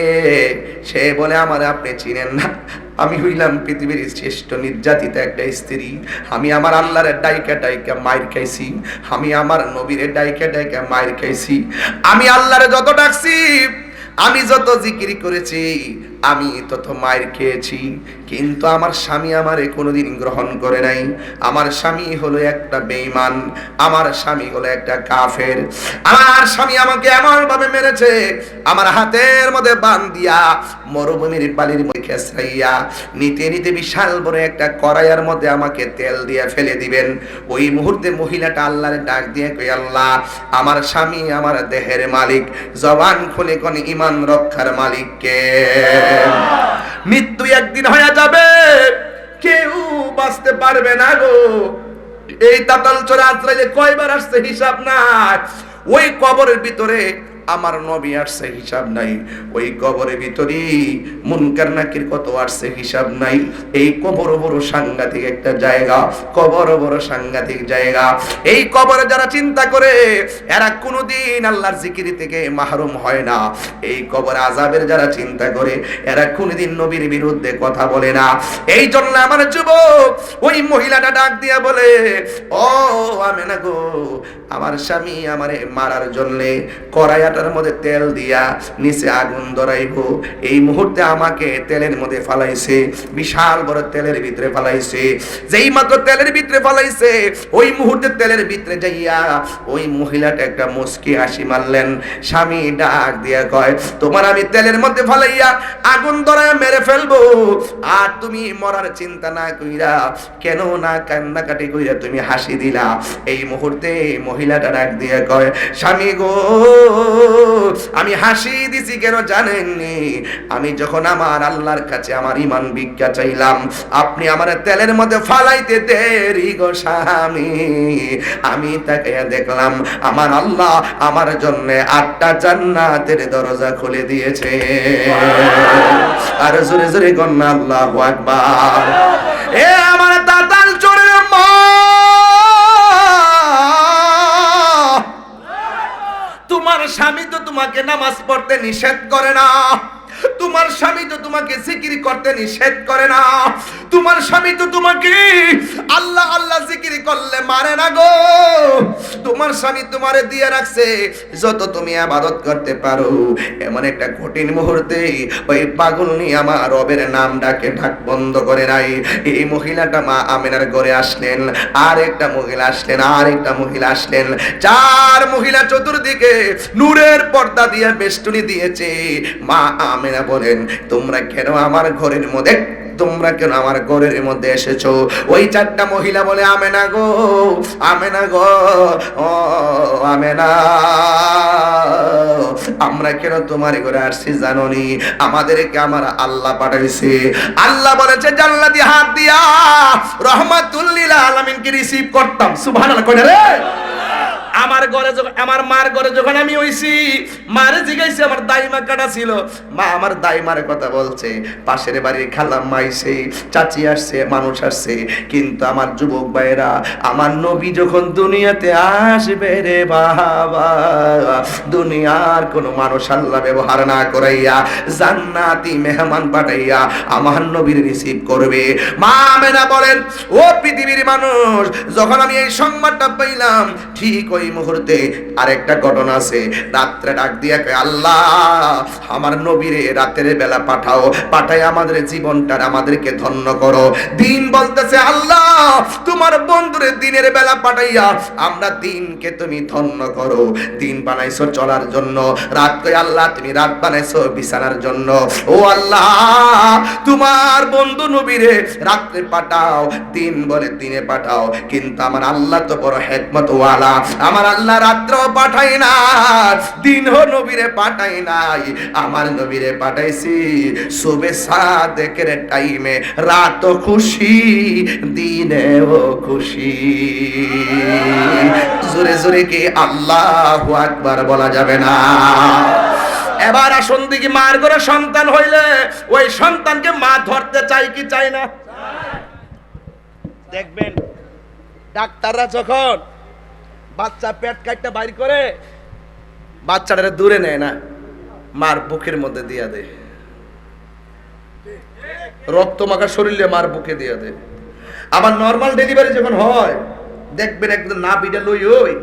সে বলে আমার আপনি চিনেন না, আমি হইলাম পৃথিবীর শ্রেষ্ঠ নির্যাতিতা একটা স্ত্রী। আমি আমার আল্লাহর ডাইকা ডাইকা মাইর খাইছি, আমি আমার নবীর ডাইকা ডাইকা মাইর খাইছি। আমি আল্লাহর যত ডাকছি, আমি যত জিকির করেছি, আমি তত মাইর খেয়েছি, কিন্তু আমার স্বামী আমারে কোনোদিন গ্রহণ করে নাই। আমার স্বামী হলো একটা বেঈমান, আমার স্বামী হলো একটা কাফের। আমার স্বামী আমাকে এমন ভাবে মেরেছে, আমার হাতের মধ্যে বান দিয়া মরুভূমির বালির মধ্যে খেসরাইয়া নিতে নিতে বিশাল বড় একটা কড়াইয়ের মধ্যে আমাকে তেল দিয়ে ফেলে দিবেন। ওই মুহূর্তে মহিলাটা আল্লাহর ডাক দিয়ে কই আল্লাহ আমার স্বামী আমার দেহের মালিক, জবান খুলে কোন ইমান রক্ষার মালিক কে? মৃত্যু একদিন হয়ে যাবে, কেউ বাঁচতে পারবে না গো। এই তাতাল চোরা আশ্রয়ে কয়বার আসছে হিসাব নাই। ওই কবরের ভিতরে আমার নবী আসছে হিসাব নাই। ওই কবরের ভিতরে মুনকার নাকির কত আসছে হিসাব নাই। এই কবর বড় সাংঘাতিক একটা জায়গা, কবর বড় সাংঘাতিক জায়গা। এই কবরে যারা চিন্তা করে এরা কোনোদিন আল্লাহর জিকির থেকে মাহরুম হয় না। এই কবর আযাবের যারা চিন্তা করে এরা কোনোদিন নবীর বিরুদ্ধে কথা বলে না। এই জন্য আমার যুবক ওই মহিলাটা ডাক দিয়া বলে, ও আমেনা গো, আমার স্বামী আমারে মারার জন্য কড়াইটার মধ্যে তেল দিয়া নিচে আগুন ধরাইবো, এই মুহূর্তে আমাকে তেলের মধ্যে ফালাইছে, বিশাল বড় তেলের ভিতরে ফালাইছে। যেই মাত্র তেলের ভিতরে ফালাইছে ওই মুহূর্তে তেলের ভিতরে যাইয়া ওই মহিলাটা একটা মুস্কি হাসি মারলেন। স্বামী ডাক দিয়া কয়, তোমার আমি তেলের মধ্যে ফালাইয়া আগুন ধরায় মেরে ফেলবো, আর তুমি মরার চিন্তা না কইরা কেন না কান্নাকাটি কইরা তুমি হাসি দিলা। এই মুহূর্তে মহিলাটা ডাক দিয়া কয়, স্বামী গো, আমি হাসি দিছি কেন জানেননি? আমি যখন আমার আল্লাহর কাছে আমার ঈমান ভিক্ষা চাইলাম, আপনি আমার তেলের মধ্যে ফালাইতে দেরি গো স্বামী। আমি তাকে দেখলাম আমার আল্লাহ আমার জন্য 8টা জান্নাতের দরজা খুলে দিয়েছে। আর জোরে জোরে গন্না আল্লাহু আকবার। এ আমার দাতাল চোরের মা, তোমার স্বামী তো তোমাকে নামাজ পড়তে নিষেধ করে না, তোমার স্বামী তো তোমাকে জিকির করতে নিষেধ করে না, তোমার স্বামী তো তোমাকে আল্লাহ আল্লাহ জিকির করলে মারে না গো। তোমার স্বামী তোমারে দিয়ে রাখছে যত তুমি ইবাদত করতে পারো। এমন একটা কঠিন মুহূর্তে ওই পাগলনি আমার রবের নাম ডাকে ঢাক বন্ধ করে নাই। এই মহিলাটা মা আমেনার ঘরে আসলেন, আর একটা মহিলা আসলেন, আর একটা মহিলা আসলেন, 4 মহিলা চতুর্দিকে নূরের পর্দা দিয়ে বেষ্টনী দিয়েছে। মা আমেনা বলেন, তোমরা কেন আমার ঘরের মধ্যে এসেছো? ওই 4টা মহিলা বলে, আমেনা গো, আমেনা গো, ও আমেনা, আমরা কেন তোমার ঘরে আসছি জানোনি? আমাদেরকে আমার আল্লাহ পাঠাইছে। আল্লাহ বলেছে জান্নাতি হাত দিয়া রহমাতুল লিল আলামিনকে রিসিভ করতাম। সুবহানাল্লাহ কই না রে? আমার ঘরে যখন, আমার মার ঘরে যখন আমি হইছি, মারে জিগাইছে আমার দাইমা কাটা ছিল, মা আমার দাইমার কথা বলছে, পাশের বাড়ির খালাম্মা আইছে, চাচি আসছে, মানুষ আসছে। কিন্তু আমার যুবক ভাইরা, আমার নবী যখন দুনিয়াতে আসবে রে বাবা, দুনিয়ার কোন মানুষ আল্লাহ ব্যবহার না করাইয়া জান্নাতি মেহমান পাঠাইয়া আমার নবীর রিসিভ করবে। মা আমেনা বলেন, ও পৃথিবীর মানুষ, যখন আমি এই সংবাদটা পাইলাম, ঠিক ওই মুহূর্তে আরেকটা ঘটনা আছে। রাত্রে ডাক দিয়া কয়, আল্লাহ আমার নবীরে রাতের বেলা পাঠাও, পাঠাই আমাদের জীবনটা আমাদেরকে ধন্য করো। দিন বলতেছে, আল্লাহ তোমার বন্ধুরে দিনের বেলা পাঠাইয়া আমরা দিনকে তুমি ধন্য করো। দিন বানাইছো চলার জন্য, রাত কয় আল্লাহ তুমি রাত বানাইছো বিছানার জন্য। ও আল্লাহ তোমার বন্ধু নবীরে রাত্রে পাঠাও, দিন বলে দিনে পাঠাও। কিন্তু আমার আল্লাহ তো বড় হিকমত ওয়ালা, আমার আল্লাহ রাত্রেও পাঠাই না, দিন হো নবীরে পাঠাই নাই, আমার নবীরে পাঠাইছি সুবে সাদেকের টাইমে। রাত খুশি দিনেও খুশি। জোরে জোরে কি আল্লাহু আকবার বলা যাবে না? এবার আসুন দেখি, মার ঘরে সন্তান হইলে ওই সন্তানকে মা ধরতে চাই কি চাই না? দেখবেন ডাক্তাররা যখন বাচ্চা পেট কাটতে বাইর করে, বাচ্চাটারে দূরে নেয় না, মার বুকের মধ্যে দিয়া দেয়, রক্ত মাখা শরীরে মার বুকে দিয়া দেয়। আবার নরমাল ডেলিভারি যখন হয়, দেখবেন একদম না বিটা লই ওই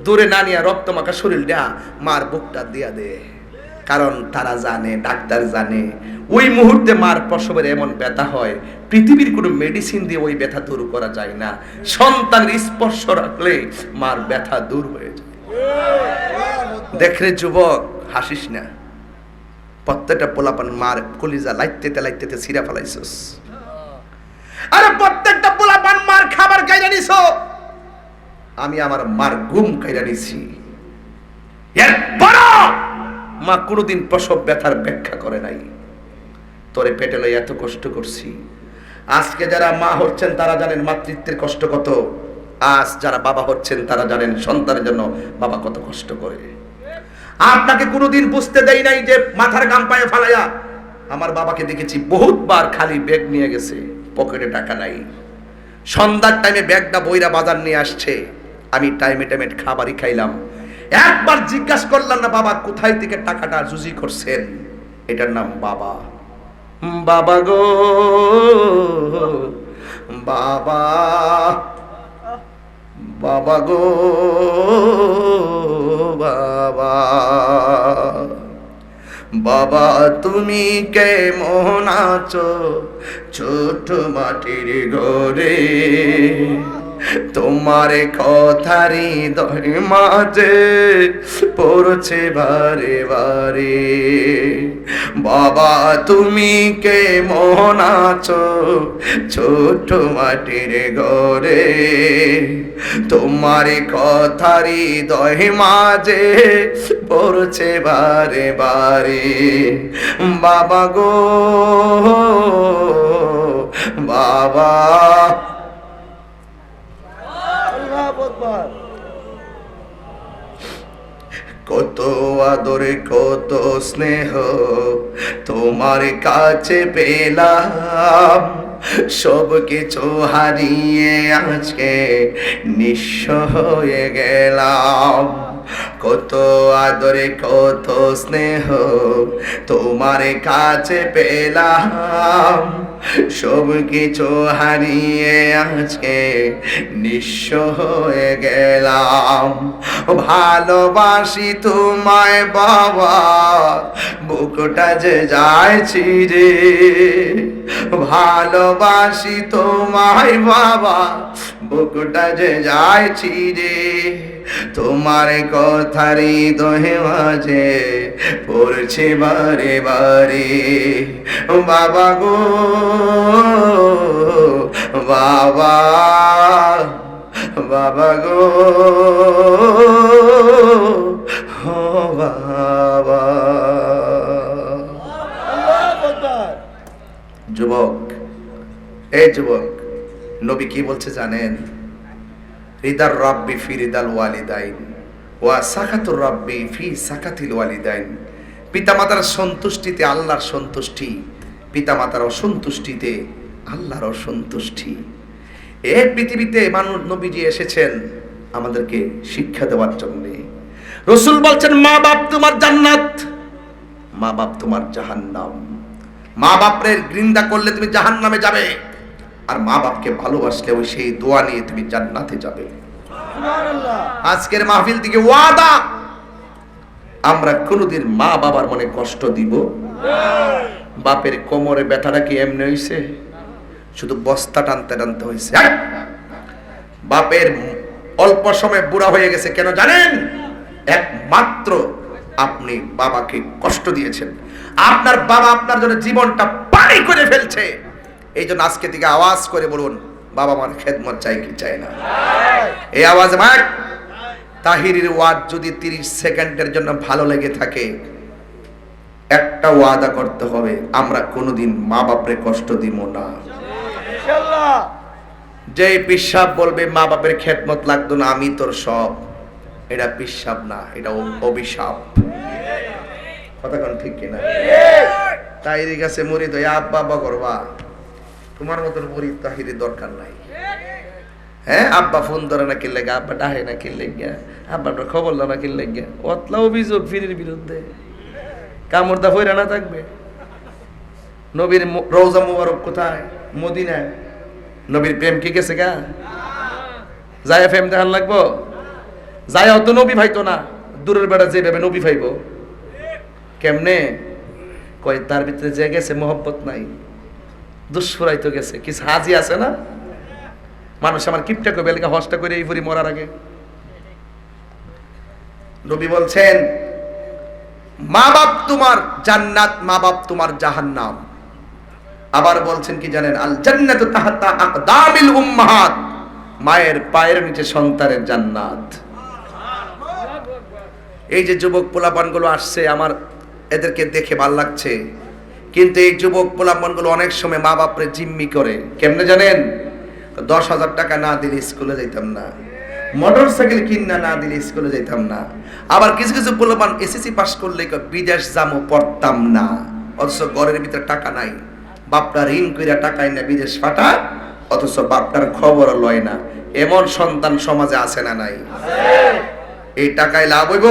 দূরে না নিয়ে রক্ত মাখা শরীরটা মার বুকটা দিয়া দেয়। কারণ তারা জানে, ডাক্তার জানে, ওই মুহূর্তে মার প্রসবের এমন ব্যথা হয়, পৃথিবীর কোনো মেডিসিন দিয়ে ওই ব্যথা দূর করা যায় না। সন্তানের স্পর্শ রাখলে মার ব্যথা দূর হয়ে যায়। দেখরে যুবক, হাসিস না, প্রত্যেকটা পোলাপান মার কলিজা লাইতে ছিঁড়া ফেলাইছস। আরে প্রত্যেকটা পোলাপান মার খাবার খাইরা নিছো, আমি আমার মার ঘুম খাইরা নিছি। এরপর মা কোনোদিন প্রসব ব্যথার ব্যাখ্যা করে নাই। তোরে পেটে লই এত কষ্ট করছি। আজকে যারা মা হচ্ছেন তারা জানেন মাতৃত্বের কষ্ট কত। আজ যারা বাবা হচ্ছেন তারা জানেন সন্তানের জন্য বাবা কত কষ্ট করে। আপনাকে কোনোদিন বুঝতে দেই নাই যে মাথার গাম পায়ে ফালাইয়া। আমার বাবাকে দেখেছি বহুতবার খালি ব্যাগ নিয়ে গেছে, পকেটে টাকা নাই। সন্ধ্যার টাইমে ব্যাগটা বইরা বাজার নিয়ে আসছে, আমি টাইমে টাইমে খাবারই খাইলাম। একবার জিজ্ঞাসা করলাম না বাবা কোথায় থেকে টাকাটা জুজি করছেন? এটার নাম বাবা। বাবা গো বাবা, বাবা গো বাবা, বাবা তুমি কেমন আছো ছোট মাটির ঘরে? তোমার কথারি হৃদয় মাঝে পড়ছে বারে বারে। বাবা তুমি কেমন আছো ছোট মাটির ঘরে? তোমার কথারি হৃদয় মাঝে পড়ছে বারে বারে। বাবা গো বাবা। কত আদরে কত স্নেহ তোমার কাছে পেলাম, সব কিছু হারিয়ে আজকে নিঃস্ব হয়ে গেলাম। কত আদরে কত স্নেহ তোমার কাছে পেলাম, সব কিছু হারিয়ে আজকে নিঃস্ব হয়ে গেলাম। ভালোবাসি তোমায় বাবা, বুকটা যে যায় ছিঁড়ে। ভালোবাসি তোমায় বাবা, বুকটা যে যায় ছিঁড়ে। তোমার কথার হৃদয় মাঝে পড়ছে বারে বারে। বাবা গো বাবা, বাবা গো বাবা। যুবক, এই যুবক, নবী কি বলছে জানেন? রিদার রাব্বি ফি রিদাল ওয়ালিদাইন ওয়া সাকাতুর রাব্বি ফি সাকাতিল ওয়ালিদাইন। পিতামাতার সন্তুষ্টিতে আল্লাহর সন্তুষ্টি, পিতামাতার অসন্তুষ্টিতে আল্লাহর অসন্তুষ্টি। এই পৃথিবীতে মানুষ নবীজি এসেছেন আমাদেরকে শিক্ষা দেওয়ার জন্য। রাসূল বলছেন মা বাপ তোমার জান্নাত, মা বাপ তোমার জাহান্নাম। মা বাপের নিন্দা করলে তুমি জাহান্নামে যাবে, আর মা বাপকে ভালোবাসলে ওই সেই দোয়া নিয়ে তুমি জান্নাতে যাবে। আজকের মাহফিল থেকে ওয়াদা, আমরা কোনোদিন মা বাবার মনে কষ্ট দিব? বাপের কোমরে ব্যথাটা কি এমনি হইছে? শুধু বস্তা টানতে টানতে হয়েছে। বাপের অল্প সময় বুড়া হয়ে গেছে কেন জানেন? একমাত্র আপনি বাবাকে কষ্ট দিয়েছেন। আপনার বাবা আপনার জন্য জীবনটা পানি করে ফেলছে। এই জন্য আজকে থেকে আওয়াজ করে বলুন, বাবা মার খেদমত চাই কি চাই না? এই আওয়াজ মাক তাহিরির ওয়াজ যদি 30 সেকেন্ডের জন্য ভালো লেগে থাকে, একটা ওয়াদা করতে হবে, আমরা কোনোদিন মা বাপরে কষ্ট দিব না। ইনশাআল্লাহ। যে পিশাব বলবে মা বাপের খেদমত লাগতো না, আমি তোর সব, এটা পিশাব না, এটা অভিশাপ। কথা কোন ঠিক কিনা? তাহিরি কাছে মুরিদ হয়ে আব্বা আব্বা করবা, তোমার মতন মুরিদ তাহিরি দরকার নাই। হ্যাঁ, আব্বা ফোন ধরে না কিনলে গা, আব্বা ডাহে না কিনলে গা, আব্বার খবর না কিনলে গা, অতলা অভিযোগ ফিরির বিরুদ্ধে কামড়দা ফইরা না থাকবে। নবীর রওজা মুবারক কোথায়? মদিনায়। নবীর প্রেম কি গেছে গা? যায় প্রেম দেখান লাগবো? যায় অত নবী ভাইতো না, দূরের বেড়া যে ভেবে নবী ভাইব কেমনে? কয় তার ভিতরে যে গেছে মোহব্বত নাই, দুষ্ফুরাইতো গেছে। কিছু হাজি আছে না, মানুষ আমার কিপটা কবে লেখা হস্তা করে এই ফুরি মরার আগে। নবী বলছেন মা বাপ তোমার জান্নাত, মা বাপ তোমার জাহান্নাম। আবার বলছেন কি জানেন? আল জান্নাতু তাহতা আকদামিল উম্মাহাত, মায়ের পায়ের নিচে সন্তানের জান্নাত। এই যে যুবক পোলাপানগুলো আসছে, আমার এদেরকে দেখে ভালো লাগছে, কিন্তু এই যুবক পোলাপানগুলো অনেক সময় মা বাপরে জিম্মি করে। কেমনে জানেন? 10,000 টাকা না দিলে স্কুলে যাইতাম না, মোটরসাইকেল কিনা না দিলে স্কুলে যেতাম না। আবার কিছু কিছু পোলাপান এসএসসি পাস করলে বিদেশ যাবো পড়তাম না, অথচ ঘরের ভিতরে টাকা নাই, বাপটা ঋণ কইরা টাকা না বিদেশ পাঠা, অথচ বাপটার খবর লয় না। এমন সন্তান সমাজে আছে না নাই? এই টাকায় লাভ হইব?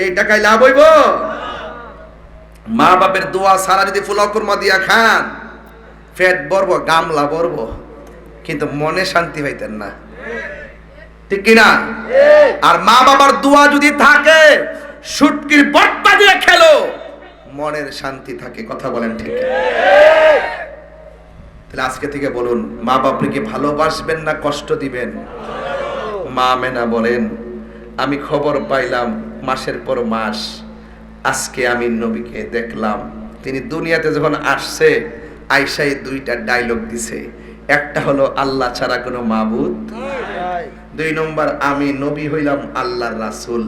এই টাকায় লাভ হইব? মা বাপের দোয়া সারা যদি ফুলাও কুরমা দিয়া খান, পেট ভরবো, গামলা ভরবো, কিন্তু মনে শান্তি পাইতেন না, ঠিক কিনা? আর মা বাবার দোয়া যদি থাকে, শুটকির বট্টা দিয়ে খেলো, মনের শান্তি থাকে। কথা বলেন ঠিক? তাহলে আজকে থেকে বলুন, মা বাপকে ভালোবাসবেন না কষ্ট দিবেন? মা মেনা বলেন, আমি খবর পাইলাম মাসের পর মাস, আজকে আমি নবীকে দেখলাম, তিনি দুনিয়াতে যখন আসছে আয়েশায় দুইটা ডায়লগ দিছে। একটা হলো আল্লাহ ছাড়া কোনো মাবুদ, দুই নম্বর আমি নবী হইলাম আল্লাহর রাসূল।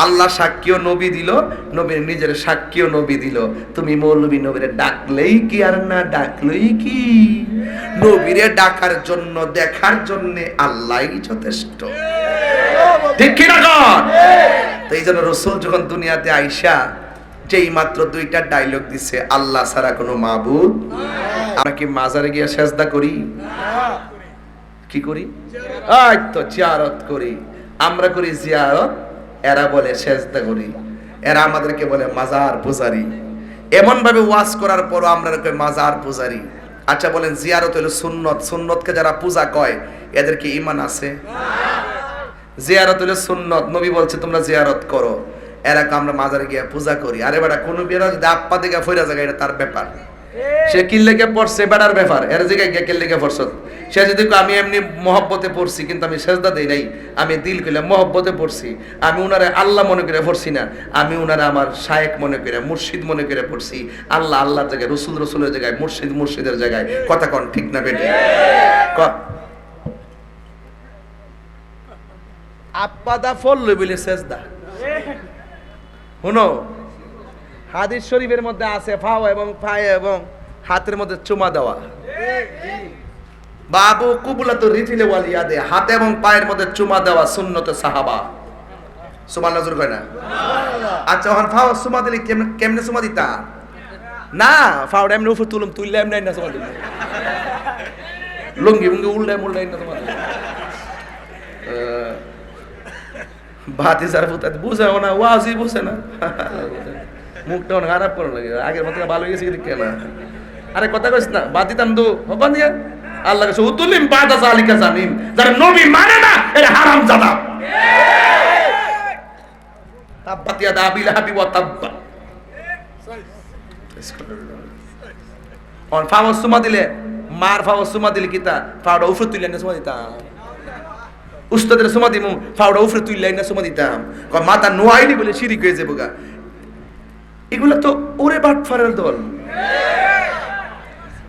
আল্লাহ সাক্ষীও নবী দিল, নবীর নিজের সাক্ষীও নবী দিল। তুমি মৌলবী নবীরে ডাকলেই কি আর না ডাকলেই কি, নবীরে ডাকার জন্য দেখার জন্য আল্লাহই যথেষ্ট, ঠিক কি না? তো এই জন্য রাসূল যখন দুনিয়াতে আইসা যেই মাত্র দুইটা ডায়লগ দিছে, আল্লাহ ছাড়া কোনো মাবুদ। আমরা কি মাজারে গিয়ে সেজদা করি? কি করি? এই তো জিয়ারত করি। আমরা করি জিয়ারত, এরা বলে সেজদা করি। এরা আমাদেরকে বলে মাজার পূজারি। এমন ভাবে ওয়াজ করার পরও আমরা কই মাজার পূজারি। আচ্ছা বলেন, জিয়ারত হলো সুন্নত, সুন্নতকে যারা পূজা কয় এদের কি ঈমান আছে? জিয়ারত হলো সুন্নত, নবী বলছে তোমরা জিয়ারত করো, এরা আমরা মাজারে গিয়ে পূজা করি। আরে বেটা, কোন বিয়েরা যদি আপ্পা দিকে ফইরা যায় এটা তার ব্যাপার, সে কি লেগে পড়ছে বেটার ব্যাপার। এর জায়গায় গিয়ে কে লেগে পড়ছ? সে যদি আমি এমনি মহব্বতে পড়ছি, কিন্তু আমি সেজদা দেই নাই, আমি দিল কইলাম মহব্বতে পড়ছি, আমি উনারে আল্লাহ মনে করে পড়ছি না, আমি উনারে আমার শায়েখ মনে করে, মুর্শিদ মনে করে পড়ছি। আল্লাহ আল্লাহর জায়গায়, রসুল রসুলের জায়গায়, মুর্শিদ মুর্শিদের জায়গায়। কথা কোন ঠিক না বেটে? আপ্পাদা ফললে বলে সেজদা। শুনো, হাদিস শরীফের মধ্যে আছে ফাও এবং পায়ে এবং হাতের মধ্যে চুমা দেওয়া। বাবু কুবুলাতু রিফিলে ওয়ালিয়াদে, হাতে এবং পায়ের মধ্যে চুমা দেওয়া সুন্নতে সাহাবা। সুবহানাল্লাহ জোরে কয় না? আচ্ছা, ওখান ফাও চুমা দিলে কেমনে চুমা দিতা? না, ফাওটা এমনি উপর তুলুম, তুললে এমনি না চুমা দিলে, লুঙ্গি মুঙ্গি উল্টাই মুল্টাই না চুমা দিলে। ভাতি সার ফুটাতে বুঝাও না, ওয়াজি বুঝে না, মুখটা অনেক খারাপ করে লাগে, আগের মতো ভালো হয়ে গেছে কেন? আরে কথা কইস না, বাদ দিতাম তো হবান দিয়া। আল্লাহ কাছে উতুলিম বাদা জালিকা জামিম, যারা নবী মানে না এর হারামজাদা। তাব্বাত ইয়াদা আবি লাহাবি ওয়া তাব্বা। অন ফাওয়াস সুমা দিলে, মার ফাওয়াস সুমা দিলে কিতা ফাওড়া উফরে তুইলে না সুমা দিতাম, উস্তাদের সুমা দিমু ফাওড়া উফরে তুইলে না সুমা দিতাম। কয় মাথা নোয়াইনি বলে শিরিক হয়ে যাবো গা। এগুলো তো ওরে বাটফারের দল।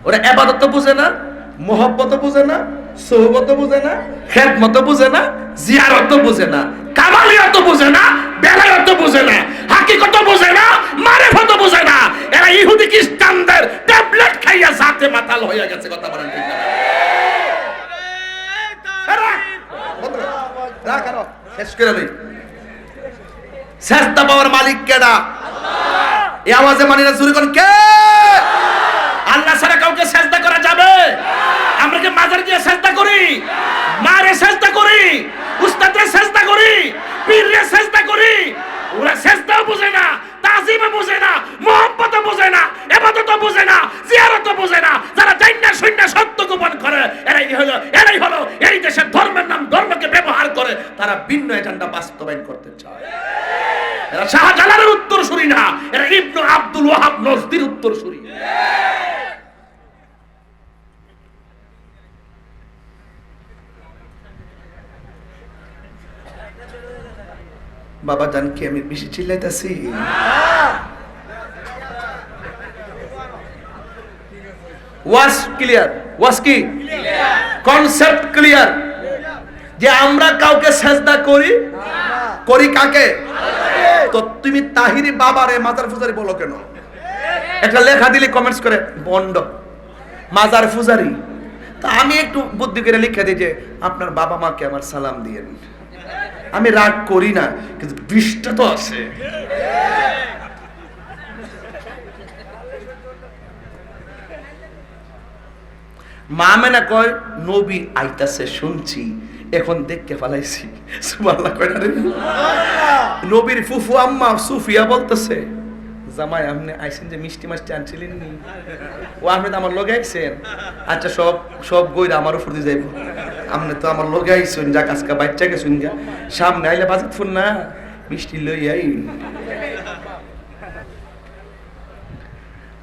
ওরা ইবাদত বুঝে না, মোহব্বত বুঝে না, সোহবত বুঝে না, খেদমত বুঝে না, জিয়ারত বুঝে না, কামালিয়াত বুঝে না, বেলায়ত বুঝে না, হাকিকত বুঝে না, মারিফত বুঝে না। এরা ইহুদি খ্রিস্টানদের ট্যাবলেট খাইয়া জাতে মাতাল হয়ে গেছে। কথা বলেন ঠিক না? শেষ করে লই। সেজদা পাওয়ার মালিক কেডা? এই আওয়াজে মানি না, জোরে কোন কে? আল্লাহ ছাড়া কাউকে সেজদা করা যাবে? আমরা কি মাজার দিয়ে সেজদা করি? মারে সেজদা করি, উস্তাদে সেজদা করি, পীরে সেজদা করি। ওরা সেজদাও বুঝে না, তাজিমও বুঝে না, মুহাব্বতও বুঝে না, ইবাদত বুঝে না, জিয়ারতও বুঝে না। যারা জান্না শূন্য সত্য গোপন করে, এরাই হলো এই দেশের ধর্মের নাম ধর্মকে ব্যবহার করে তারা ভিন্ন এজেন্ডা বাস্তবায়ন করতে চায়। এরা শাহজালালের উত্তরসূরি না, এরা ইবনে আব্দুল ওয়াহাব নজদির উত্তরসূরি। বাবা জান কি আমি বেশি চিল্লাইতেছি? ওয়াজ ক্লিয়ার, ওয়াজ কি কনসেপ্ট ক্লিয়ার, যে আমরা কাউকে সেজদা করি, করি কাকে? তো তুমি তাহিরি বাবারে মাজার ফুজারি বলো কেন? একটা লেখা দিলে কমেন্টস করে বন্ড, মাজার ফুজারি, তা আমি একটু বুদ্ধি করে লিখে দিই যে আপনার বাবা মাকে আমার সালাম দিয়েন। আমি রাগ করি না, কিন্তু বিষটা তো আছে। মা মেনা কয় নবী আইতাছে শুনছি, এখন দেখতে ফেলাইছি। সুবহানাল্লাহ কয় না রে? নবীর ফুফু আম্মা সুফিয়া বলতেছে, জামাই আপনি আইছেন যে মিষ্টি মাছটি আনছিলেন নি? ও আপনি তো আমার লগে আইছেন। আচ্ছা সব সব গইরা আমার উপর দিয়ে যাইব। আপনি তো আমার লগে আইছেন, যাক আজকে বাচ্চা গেছেন গা, সামনে আইলে বাজাত ফোন না মিষ্টি লই আই।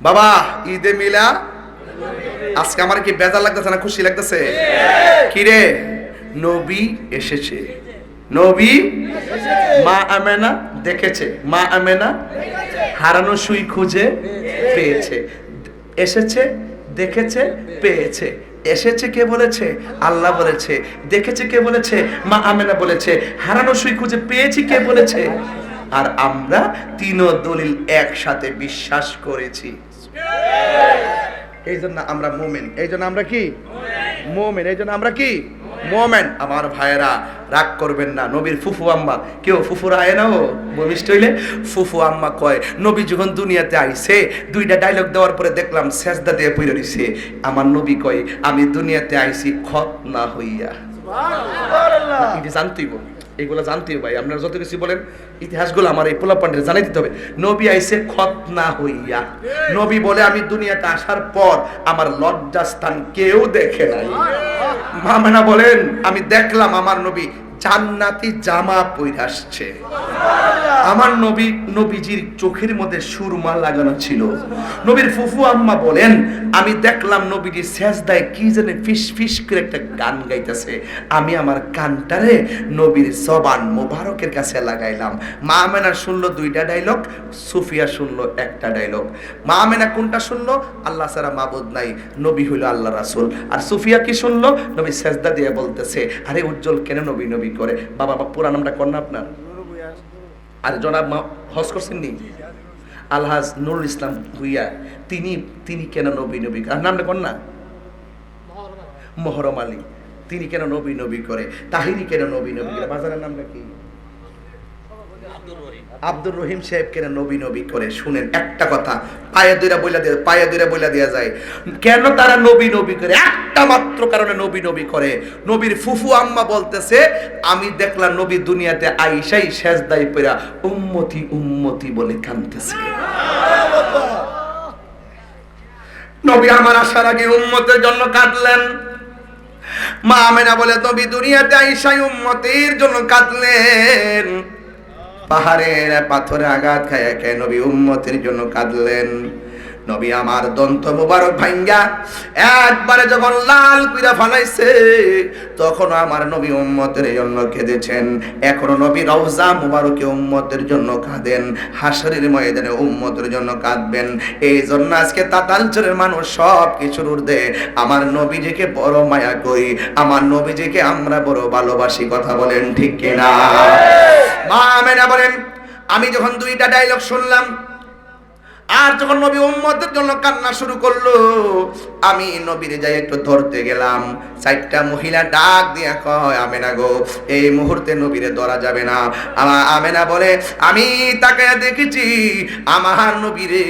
বাবা ঈদে মিলা আজকে আমার কি বেজার লাগতেছে না খুশি লাগতেছে? কি রে, নবী এসেছে, নবী মা আমেনা দেখেছে, মা আমেনা হারানো সুই খুঁজে পেয়েছে। এসেছে, দেখেছে, পেয়েছে। এসেছে কে বলেছে? আল্লাহ বলেছে। দেখেছে কে বলেছে? মা আমেনা বলেছে। হারানো সুই খুঁজে পেয়েছি কে বলেছে? আর আমরা তিন দলিল একসাথে বিশ্বাস করেছি। এই জন্য আমরা মুমিন। এই জন্য আমরা কি মুমিন? এই জন্য আমরা কি মুমিন? আমার ভাইয়েরা রাগ করবেন না। নবীর ফুফু আম্মা, কেউ ফুফুরা আয় না ও মিষ্টি হইলে ফুফু আম্মা কয় নবী যখন দুনিয়াতে আইছে, দুইটা ডায়লগ দেওয়ার পরে দেখলাম সেজদা দিয়ে পড়ে রইছে। আমার নবী কয় আমি দুনিয়াতে আইছি খত না হইয়া। সুবহানাল্লাহ। এটা জানতেই বল, এগুলো জানতেই ভাই, আপনারা যত কিছু বলেন ইতিহাসগুলো আমার এই পোলা পান্ডে জানাই দিতে হবে। নবী আইছে খত না হইয়া। নবী বলে আমি দুনিয়াতে আসার পর আমার লজ্জাস্থান কেউ দেখে নাই। মামেনা বলেন আমি দেখলাম আমার নবী জান্নাতি জামা পরে আসছে। আমার নবী, নবীজির চোখের মধ্যে সুরমা লাগানো ছিল। নবীর ফুফু আম্মা বলেন আমি দেখলাম নবীজি সেজদায় কি জানে ফিস ফিস করে একটা গান গাইতেছে। আমি আমার কানটারে নবীর জবান মোবারকের কাছে লাগাইলাম। মা আমেনা শুনলো দুইটা ডায়লগ, সুফিয়া শুনলো একটা ডায়লগ। মা আমেনা কোনটা শুনলো? আল্লাহ ছাড়া মাবুদ নাই, নবী হইল আল্লাহ রাসূল। আর সুফিয়া কি শুনলো? নবী সেজদা দিয়ে বলতেছে আরে উজ্জ্বল কেন নবী নবী করে? বাবা পুরা নামটা কর না আপনার? আর জনাব হজ করছেন নি আলহাজ নুরুল ইসলাম ভুইয়া, তিনি কেন নবী নবী? আর নামটা কর না? মহরম আলী, তিনি কেন নবী নবী করে? তাহিরি কেন নবী নবী করে? বাজারের নামটা কি? আব্দুর রহিম সাহেব কেন নবী নবী করে? শুনেন একটা কথা পায়ে দুইরা বইলা দেয়া যায় কেন তারা নবী নবী করে। একটা মাত্র কারণে নবী নবী করে। নবীর ফুফু আম্মা বলতেছে আমি দেখলাম নবী দুনিয়াতে আইসাই সেজদায় পড়া উম্মতি উম্মতি বলে কাঁদতেছে। নবী আমার আসার আগে উম্মতের জন্য কাঁদলেন। মা আমেনা বলে নবী দুনিয়াতে আইসাই উম্মতের জন্য কাঁদলেন। পাহাড়ের পাথরে আঘাত খায় খায় নবী উম্মতের জন্য কাঁদলেন। নবী আমার দন্ত মুবারক ভাঙ্গা একবারে যখন লাল কইরা ফালাইছে, তখন আমার নবী উম্মতের জন্য কেঁদেছেন। এখনো নবী রওজা মুবারকে উম্মতের জন্য কাঁদেন, হাসরের ময়দানে উম্মতের জন্য কাঁদবেন। এই জন্য আজকে তাতালচরের মানুষ সব কিছুর ঊর্ধ্বে আমার নবীজিকে বড় মায়া করি, আমার নবীজিকে আমরা বড় ভালোবাসি। কথা বলেন ঠিক কিনা? মা আমেনা বলেন আমি যখন দুইটা ডায়লগ শুনলাম আর যখন নবী উম্মতের জন্য কান্না শুরু করলো, আমি নবীরে যাই একটু ধরতে গেলাম। চারটা মহিলা ডাক দিয়া কয় আমেনা গো এই মুহূর্তে নবীরে ধরা যাবে না। আমেনা বলে আমি তাকে দেখেছি আমার নবীরে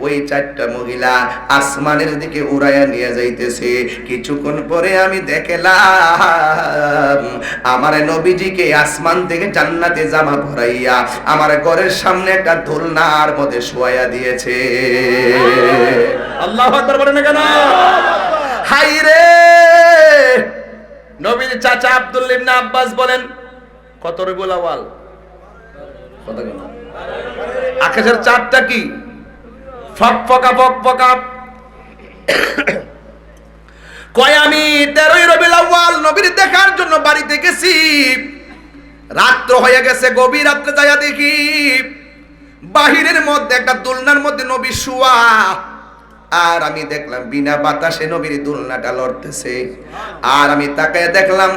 ওই চারটা মহিলা আসমানের দিকে উড়াইয়া নিয়ে যাইতেছে। কিছুক্ষণ পরে আমি দেখলাম আমার নবীজিকে আসমান থেকে জান্নাতে জামা পরাইয়া আমার ঘরের সামনে একটা দোলনার মধ্যে শোয়াইয়া দিয়ে আল্লাহু আকবার বলেন না কেন? হাই রে নবীর চাচা আব্দুল্লাহ ইবনে আব্বাস বলেন কত রবিউল আউয়াল? কত গেল? আকাশের চাঁদটা কি ফকফকা ফকফকা কয় আমি 13 রবিউল আউয়াল নবীর দেখার জন্য বাড়িতে গেছি। রাত্র হয়ে গেছে, গভীর রাত্রে যাইয়া দেখি বাহিরের মধ্যে একটা দোলনার মধ্যে নবী শুয়া। আর আমি দেখলাম বিনা বাতাসে নবীর দুলনাটা লড়তেছে। আর আমি তাকায় দেখলাম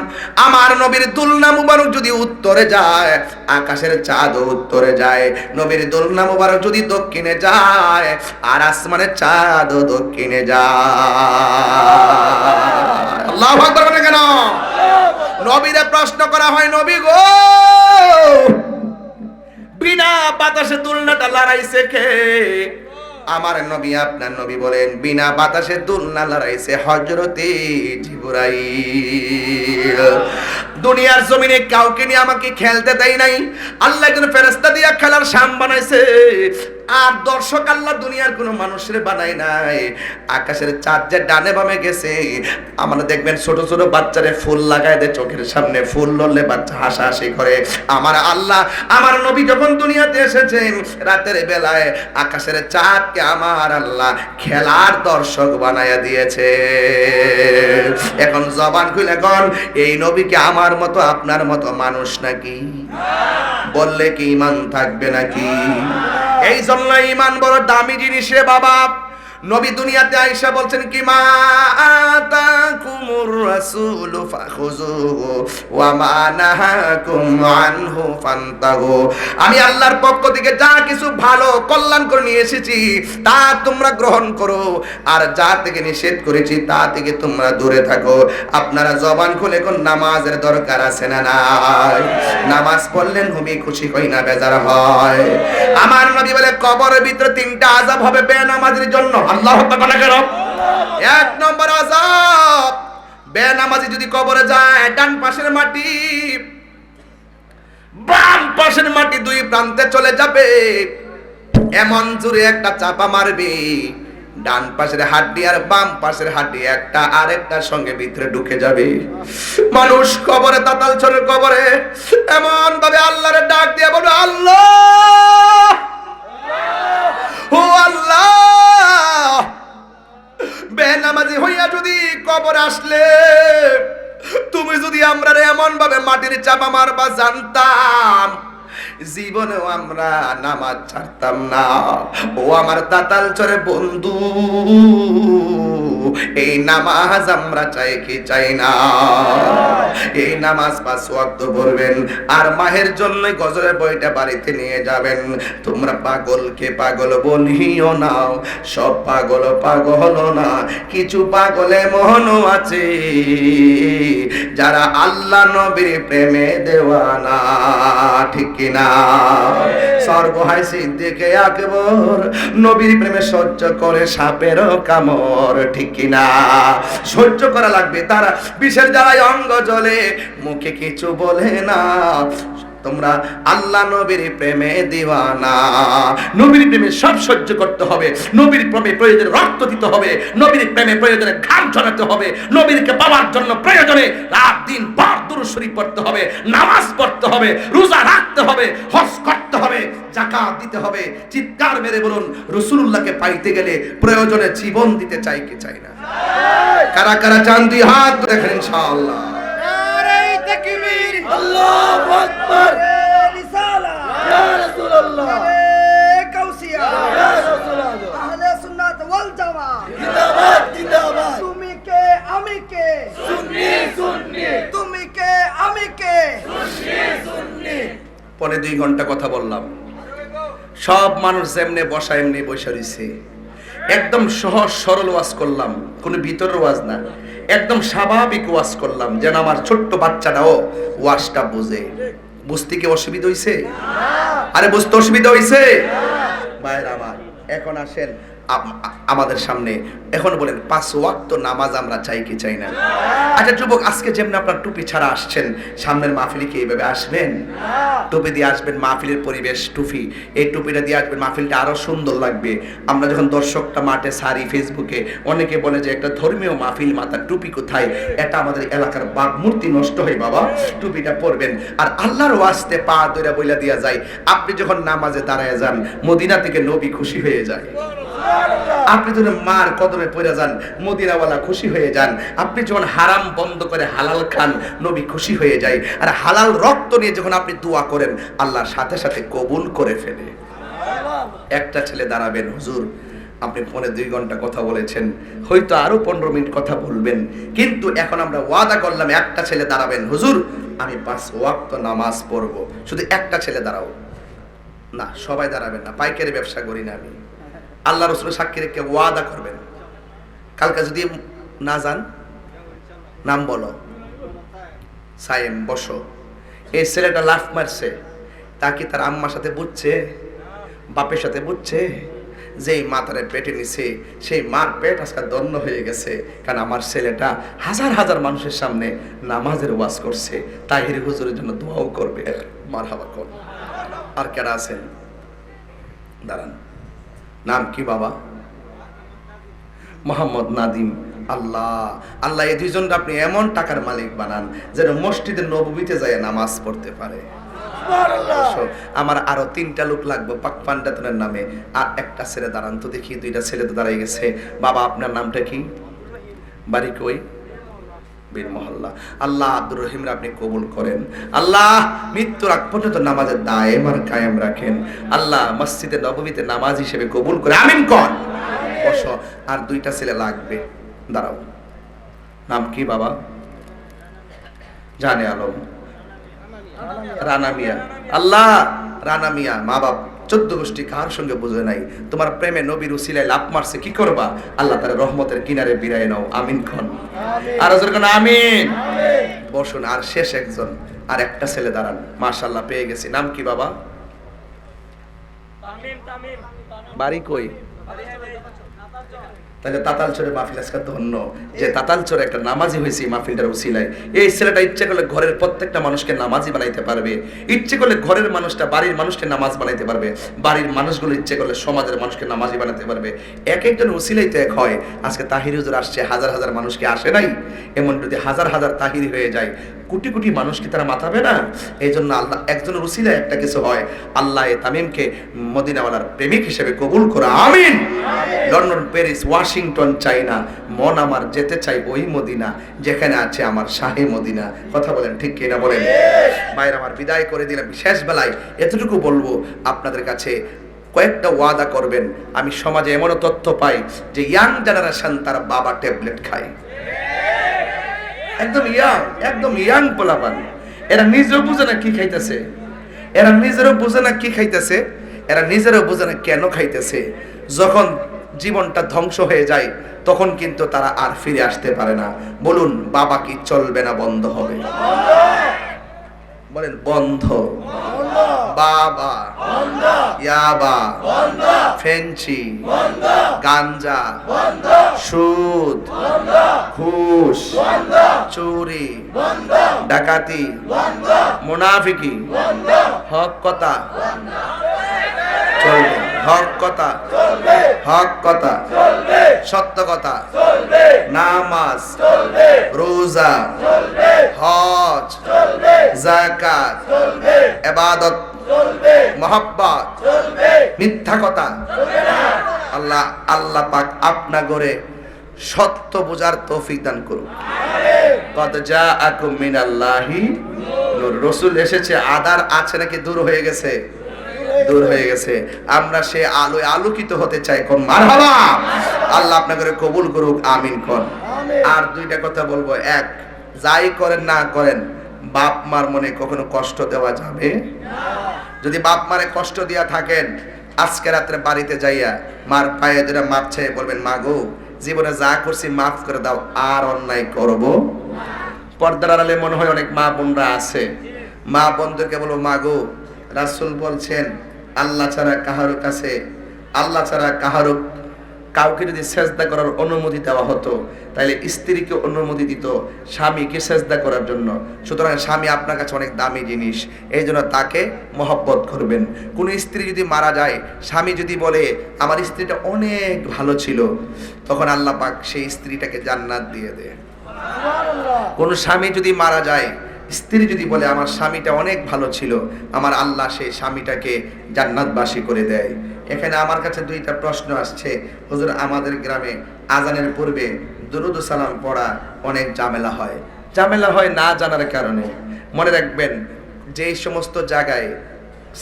আমার নবীর দুলনা মুবারক যদি উত্তরে যায়, আকাশের চাঁদও উত্তরে যায়। নবীর দুলনা মুবারক যদি দক্ষিণে যায়, আর আসমানের চাঁদও দক্ষিণে যায়। আল্লাহু আকবার বলেন কেন? নবীরে প্রশ্ন করা হয়, নবী গো, বিনা বাতাসে দুলনাটা লড়াইছে কে? আমার নবী, আপনার নবী বলেন, বিনা বাতাসে দুলনা লড়াইছে হযরতে জিবরাইল। দুনিয়ার জমিনে কাউকে নিয়ে আমাকে খেলতে দেয় নাই, আল্লাহ একজন ফেরেশতা দিয়া খেলার শাম বানাইছে। আর দর্শক আল্লাহ দুনিয়ার কোনো মানুষের বানায় নাই। আকাশের চাঁদ যে ডানে বামে গেছে, আমরা দেখবেন ছোট ছোট বাচ্চারে ফুল লাগায় দেয় চোখের সামনে, ফুল লড়লে বাচ্চা হাসাহাসি করে। আমার আল্লাহ, আমার নবী যখন দুনিয়াতে এসেছেন রাতের বেলায়, আকাশের চাঁদকে আমার আল্লাহ খেলার দর্শক বানায়া দিয়েছে। এখন জবান খুলে কোন, এই নবীকে আমার মতো আপনার মতো মানুষ নাকি? বললে কি ঈমান থাকবে নাকি? এই জন্য ঈমান বড় দামি জিনিস রে বাবা। নবী দুনিয়াতে আয়েশা বলছেন কি, মা আতাকুমুর রাসূলু ফাখুযুহু ওয়া মা নাহাকুম আনহু ফান্তাহু। আমি আল্লাহর পক্ষ থেকে যা কিছু ভালো কল্যাণ করে নিয়ে এসেছি তা তোমরা গ্রহণ করো, আর যা থেকে নিষেধ করেছি তা থেকে তোমরা দূরে থাকো। আপনারা জবান খুলে কোন নামাজের দরকার আছে না নাই? নামাজ পড়লে নবী খুশি হয় না বেজার হয়? আমার নবী বলে কবরের ভিতরে তিনটা আযাব হবে বেনামাজির জন্য। আল্লাহু আকবার বলেন। এক নম্বর আযাব, বেনামাজি যদি কবরে যায়, ডান পাশের মাটি বাম পাশের মাটি দুই প্রান্তে চলে যাবে, এমন জোরে একটা চাপা মারবে, ডান পাশের হাড্ডি আর বাম পাশের হাড্ডি একটা আরেকটার সঙ্গে ভিতরে ঢুকে যাবে। মানুষ কবরে, তাতাল চোরের কবরে এমন ভাবে আল্লাহরে ডাক দিয়ে বলবে, আল্লাহ, ও আল্লাহ, বেনামাজি হইয়া যদি কবর আসলে তুমি যদি আমরা এমন ভাবে মাটির চাপা মারবা জানতাম, জীবনেও আমরা নামাজ ছাড়তাম না। ও আমার তাতাল চরে বন্ধু, এই নামাজ আমরা চাই কি চাই না? এই নামাজ 5 ওয়াক্ত পড়বেন, আর মাহের জন্য গজরের বইটা বাড়িতে নিয়ে যাবেন। তোমরা পাগলকে পাগল বলিও না, সব পাগল পাগল না, কিছু পাগলে মনও আছে যারা আল্লাহ নবীর প্রেমে দেওয়ানা। ঠিক কিনা? স্বর্গ হয় সিদ্দিকে আকবর, নবীর প্রেমে সহ্য করে সাপেরও কামড়। ঠিক কিনা? সহ্য করা লাগবে। তারা বিষের জ্বালায় অঙ্গ জ্বলে, মুখে কিছু বলে না। তোমরা আল্লাহ নবীর প্রেমে দিওয়ানা, নবীর প্রেমে সব সহ্য করতে হবে, নবীর প্রেমে প্রয়োজনে রক্ত দিতে হবে, নবীর প্রেমে প্রয়োজনে ঘাম ঝরাতে হবে, নবীকে পাওয়ার জন্য প্রয়োজনে রাত দিন ভর দুরূদ শরীফ পড়তে হবে, নামাজ পড়তে হবে, রোজা রাখতে হবে, হজ করতে হবে, যাকাত দিতে হবে। চিৎকার মেরে বলুন, রাসূলুল্লাহকে পাইতে গেলে প্রয়োজনে জীবন দিতে চাই কি চাই না? কারা কারা চান দুই হাত দেখেন ইনশাআল্লাহ। নারে তাকবীর, আল্লাহু আকবার, রিসালা, ইয়া রাসূলুল্লাহ, কাউসিয়া, ইয়া রাসূলুল্লাহ, আহলে সুন্নাত ওয়াল জামাত জিন্দাবাদ জিন্দাবাদ, তুমি কে আমি কে, সুন্নি সুন্নি, তুমি কে আমি কে, সুন্নি সুন্নি। পরে 2 ঘন্টা কথা বললাম। সব মানুষ যেমনে বসা এমনি বসে রইছে। একদম সহজ সরল ওয়াজ করলাম, কোনো ভিতরের ওয়াজ না, একদম স্বাভাবিক ওয়াজ করলাম, যেন আমার ছোট্ট বাচ্চাটাও ওয়াজটা বুঝে। বুঝতে কি অসুবিধা হইছে? আরে বুঝতে অসুবিধা হইছে? ভাইরা আমার, এখন আসেন আমাদের সামনে, এখন বলেন 5 ওয়াক্ত নামাজ আমরা চাই কি চাই না? আচ্ছা যুবক, আজকে যেমন আপনার টুপি ছাড়া আসছেন, সামনের মাহফিলে কি এইভাবে আসবেন? টুপি দিয়ে আসবেন, মাহফিলের পরিবেশ টুপি, এই টুপিটা দিয়ে আসবেন, মাহফিলটা আরো সুন্দর লাগবে। আমরা যখন দর্শকটা মাঠে সারি ফেসবুকে, অনেকে বলে যে একটা ধর্মীয় মাহফিল, মাথার টুপি কোথায়? এটা আমাদের এলাকার ভাবমূর্তি নষ্ট হয় বাবা। টুপিটা পরবেন, আর আল্লাহর ওয়াস্তে পা ধরে বইলা দিয়া যায়, আপনি যখন নামাজে দাঁড়ায় যান, মদিনা থেকে নবী খুশি হয়ে যায়। আপনি যখন মার কদমে পড়ে যান, মদিনাওয়ালা খুশি হয়ে যান। আপনি যখন হারাম বন্ধ করে হালাল খান, নবী খুশি হয়ে যায়। আর হালাল রক্ত নিয়ে যখন আপনি দোয়া করেন, আল্লাহর সাথে সাথে কবুল করে ফেলে। একটা ছেলে দাঁড়াবেন, হুজুর আপনি ফোনে 2 ঘন্টা কথা বলেছেন, হয়তো আরো 15 মিনিট কথা বলবেন, কিন্তু এখন আমরা ওয়াদা করলাম একটা ছেলে দাঁড়াবেন, হুজুর আমি 5 ওয়াক্ত নামাজ পড়বো, শুধু একটা ছেলে দাঁড়াও। না, সবাই দাঁড়াবেন না, পাইকারি ব্যবসা করি না আমি। আল্লাহ রাসূলের সাক্ষী রেখে ওয়াদা করবেন, কালকে যদি না যান নাম বলো, সায়েম বসো। এই ছেলেটা লাফ মারছে, তা কি তার আম্মার সাথে বুঝছে, বাপের সাথে বুঝছে? যেই মাথারে পেটে নিছে সেই মার পেট আজকে দন্য হয়ে গেছে, কারণ আমার ছেলেটা হাজার হাজার মানুষের সামনে নামাজের ওয়াজ করছে, তাহির হুজুরের জন্য দোয়াও করবে। মারহাবা কোন। আর কেডা আছেন? দাঁড়ান, নাম কি বাবা? মোহাম্মদ নাদিম। আল্লাহ আল্লাহ, এই দুইজনকে আপনি এমন টাকার মালিক বানান যেন মসজিদে নববীতে যায় নামাজ পড়তে পারে। আমার আরো 3টা লোক লাগবে পাক পান্ডাতনের নামে। আর একটা ছেলে দাঁড়ান তো দেখি, 2টা ছেলে তো দাঁড়াই গেছে। বাবা আপনার নামটা কি? বাড়ি কই? বীর মহল্লা। আল্লাহ আব্দুর রহিমরা আপনি কবুল করেন। আল্লাহ মৃত্যুর আগ পর্যন্ত নামাজের দায়েম আর কায়েম রাখেন। আল্লাহ মসজিদে নববীতে নামাজ হিসেবে কবুল করে আমিন কর। বসো। আর 2টা ছেলে লাগবে, দাঁড়াও। নাম কি বাবা? জানে আলম। রানা মিয়া। আল্লাহ রানা মিয়া, মা বাপ 14 গোষ্ঠী কার সঙ্গে বুঝে নাই, তোমার প্রেমে নবীর উসিলায় লাভ মারছে, কি করবা? আল্লাহ তার রহমতের কিনারে বিরায় নাও। আমিন খন। আর যখন আমিন। বসুন। আর শেষ একজন, আর একটা ছেলে দাঁড়ান। মাশাআল্লাহ পেয়ে গেছি। নাম কি বাবা? বাড়ি কই? তাহলে তাতালচরে মাহফিল আজকে ধন্য যে তাতালচরে একটা নামাজি হয়েছে মাহফিলটার উসিলায়। এই ছেলেটা ইচ্ছে করলে ঘরের প্রত্যেকটা মানুষকে নামাজি বানাইতে পারবে, ইচ্ছে করলে ঘরের মানুষটা বাড়ির মানুষকে নামাজ বানাইতে পারবে, বাড়ির মানুষগুলো ইচ্ছে করলে সমাজের মানুষকে নামাজি বানাতে পারবে। এক একজন উসিলাই তো এক হয়। আজকে তাহির হুজুর আসছে, হাজার হাজার মানুষকে আসে নাই? এমন যদি হাজার হাজার তাহিরি হয়ে যায়, কোটি কোটি মানুষ কি তারা মাথাবে না? এই জন্য আল্লাহ একজনের উসিলায় একটা কিছু হয়। আল্লাহ এ তামিমকে মদিনাওয়ালার প্রেমিক হিসেবে কবুল করো। আমিন। লন্ডন, প্যারিস, ওয়াশিংটন, চাইনা, মন আমার যেতে চাই ওই মদিনা যেখানে আছে আমার শাহে মদিনা। কথা বলেন ঠিক কিনা বলেন? মায়ের আমার বিদায় করে দিলাম। শেষ বেলায় এতটুকু বলবো, আপনাদের কাছে কয়েকটা ওয়াদা করবেন। আমি সমাজে এমনও তথ্য পাই যে ইয়াং জেনারেশন তার বাবা ট্যাবলেট খায়, একদম ইয়াং পোলাপান। এরা নিজেও বুঝে না কি খাইতেছে, এরা নিজেরও বুঝে না কি খাইতেছে, এরা নিজেরও বুঝে না কেন খাইতেছে। যখন জীবনটা ধ্বংস হয়ে যায় তখন কিন্তু তারা আর ফিরে আসতে পারে না। বলুন বাবা কি চলবে না বন্ধ হবে? বলেন বন্ধ। বাবা, ইয়াবা, ফেঞ্চি, গাঞ্জা, সুদ, ঘুষ, চুরি, ডাকাতি, মুনাফিকি, হক কথা চলবে, হক কথা চলবে, হক কথা চলবে, সত্য কথা চলবে, নামাজ চলবে, রোজা চলবে, হজ চলবে, যাকাত চলবে, ইবাদত চলবে, মহব্বত চলবে, মিথ্যা কথা চলবে না। আল্লাহ পাক আপনা করে সত্য বোঝার তৌফিক দান করুন। আমিন। কদ জাআকুম মিনাল্লাহি নূর। রাসূল এসেছে, আধার আছে নাকি দূর হয়ে গেছে? দূর হয়ে গেছে। আমরা সে আলোয় আলোকিত হতে চাই। কোন মারহাবা। আল্লাহ আপনাকে কবুল করুক। আমিন কোন। আর 2টা কথা বলবো। এক, যাই করেন না করেন বাপ মার মনে কখনো কষ্ট দেওয়া যাবে না। যদি বাপ মারে কষ্ট দিয়া থাকেন, আজকে রাত্রে বাড়িতে যাইয়া মার পায়ে ধরে মাপ চেয়ে বলবেন, মা গো জীবনে যা করছি মাফ করে দাও, আর অন্যায় করব না। পর্দার আড়ালে মনে হয় অনেক মা বোনরা আছে, মা বোনদেরকে বলবো, মা গো রাসূল বলছেন আল্লাহ ছাড়া কাহারো কাছে, আল্লাহ ছাড়া কাউকে যদি সেজদা করার অনুমতি দেওয়া হতো তাহলে স্ত্রীকে অনুমতি দিত স্বামীকে সেজদা করার জন্য। সুতরাং স্বামী আপনার কাছে অনেক দামি জিনিস, এই জন্য তাকে মহব্বত করবেন। কোন স্ত্রী যদি মারা যায়, স্বামী যদি বলে আমার স্ত্রীটা অনেক ভালো ছিল, তখন আল্লাহ পাক সেই স্ত্রীটাকে জান্নাত দিয়ে দেয়। কোন স্বামী যদি মারা যায়, স্ত্রী যদি বলে আমার স্বামীটা অনেক ভালো ছিল, আমার আল্লাহ সেই স্বামীটাকে জান্নাতবাসী করে দেয়। এখানে আমার কাছে 2টা প্রশ্ন আসছে। হুজুর আমাদের গ্রামে আজানের পূর্বে দুরুদ সালাম পড়া অনেক ঝামেলা হয়। ঝামেলা হয় না জানার কারণে। মনে রাখবেন, যেই সমস্ত জায়গায়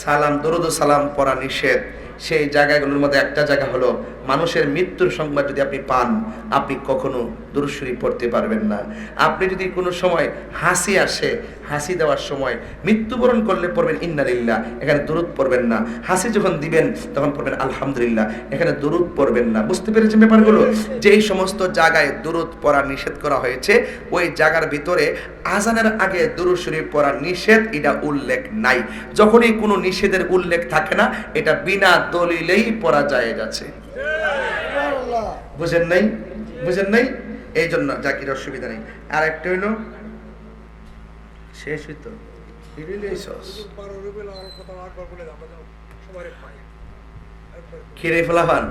সালাম দুরুদ সালাম পড়া নিষেধ, সেই জায়গাগুলোর মধ্যে একটা জায়গা হলো মানুষের মৃত্যুর সংবাদ যদি আপনি পান, আপনি কখনো দুরূদ শরীফ পড়তে পারবেন না। আপনি যদি কোনো সময় হাসি আসে, হাসি দেওয়ার সময় মৃত্যুবরণ করলে পড়বেন ইন্না লিল্লাহ, এখানে দুরূদ পড়বেন না। হাসি যখন দিবেন তখন পড়বেন আলহামদুলিল্লাহ, এখানে দুরূদ পড়বেন না। বুঝতে পেরেছেন ব্যাপারগুলো? যেই সমস্ত জায়গায় দুরূদ পড়া নিষেধ করা হয়েছে ওই জায়গার ভিতরে আজানের আগে দুরূদ শরীফ পড়া নিষেধ, এটা উল্লেখ নাই। যখনই কোনো নিষেধের উল্লেখ থাকে না, এটা বিনা দলিলেই পড়া যায় যাচ্ছে। বুঝেন নাই? বুঝেন নাই? এই জন্য জাকির অসুবিধা নেই। আর একটা হইল শেষ হইতো খিরে ফেলাবান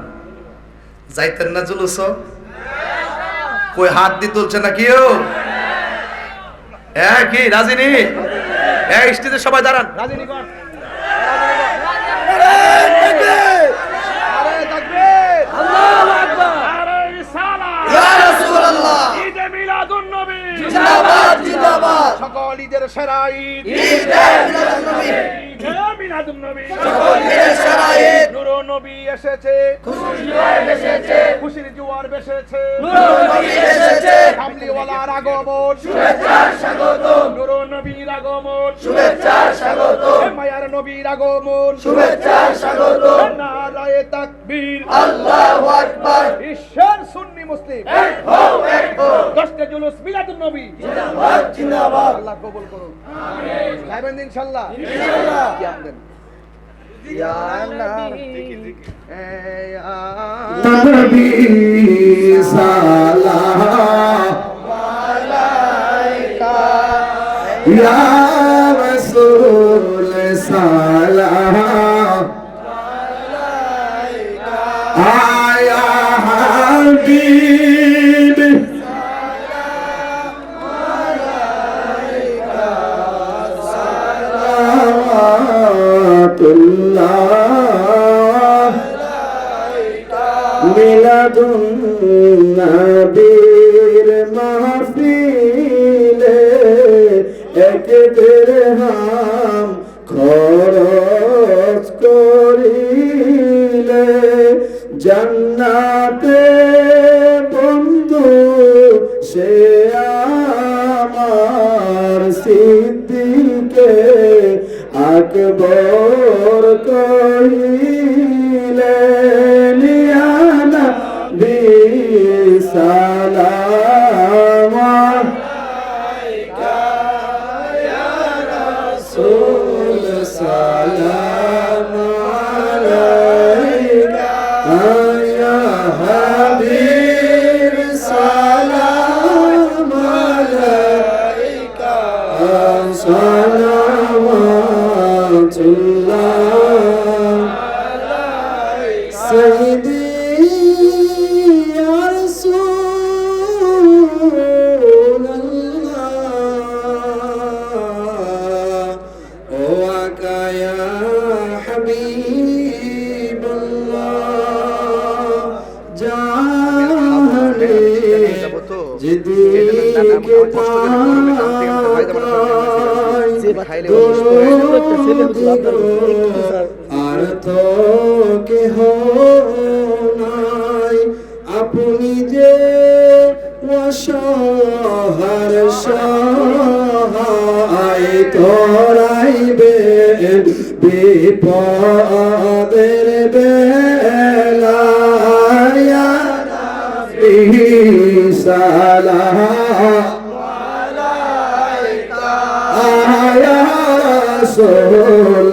যাইতেন না জুলুস, কই হাত দিয়ে তুলছে না কেউ? হ্যাঁ, কি রাজিনী? হ্যাঁ, স্টেজে সবাই দাঁড়ান। রাজনীতি কর। সকল ঈদের সেরা ঈদ, মিলাদুন নবী, নূর নবী এসেছে, খুশির জোয়ার বেসেছে, কামলিওয়ালার আগমন, নূর নবীর আগমন, মায়ার নবীর আগমন, নারায়ে তাকবীর, আল্লাহু আকবার। বিশ্বের সুন্নি মুসলিম 10 জুলুস মিলাদুন নবী, জিন্দাবাদ জিন্দাবাদ। আল্লাহ কবুল করুন, আমিন। যাবেন ইনশাআল্লাহ, ইনশাআল্লাহ। কি আমদেন ইয়া নবী, নবী সালাম আলাইকা, ইয়া রাসূল সালাম আলাইকা, আয়া হাবিব সালাম আলাইকা, সালাওয়াতুল্লাহ মিলাদুন নবীর মাহফিলে এক দিরহাম খরচ করিলে জান্নাতে বন্ধু সে আমার সিদ্দিকে আকবর কহিলে নিয়ানা বিসালাম আলাইকা, ইয়া রাসূল সালাম আলাইকা, ইয়া হাবিব সালাম আলাইকা, সালাওয়াতুল্লাহ সাইয়্যিদি ইয়া রাসূলুল্লাহ ওয়া কায়া হাবিবাল্লাহ জাহানে জিদিকে আর তো কেহ নাই, আপনি যে অসহার সহায় তোরাইবেন বিপদের বেলায়, ইয়া নবী সালাম আলাইকা, ইয়া রাসূল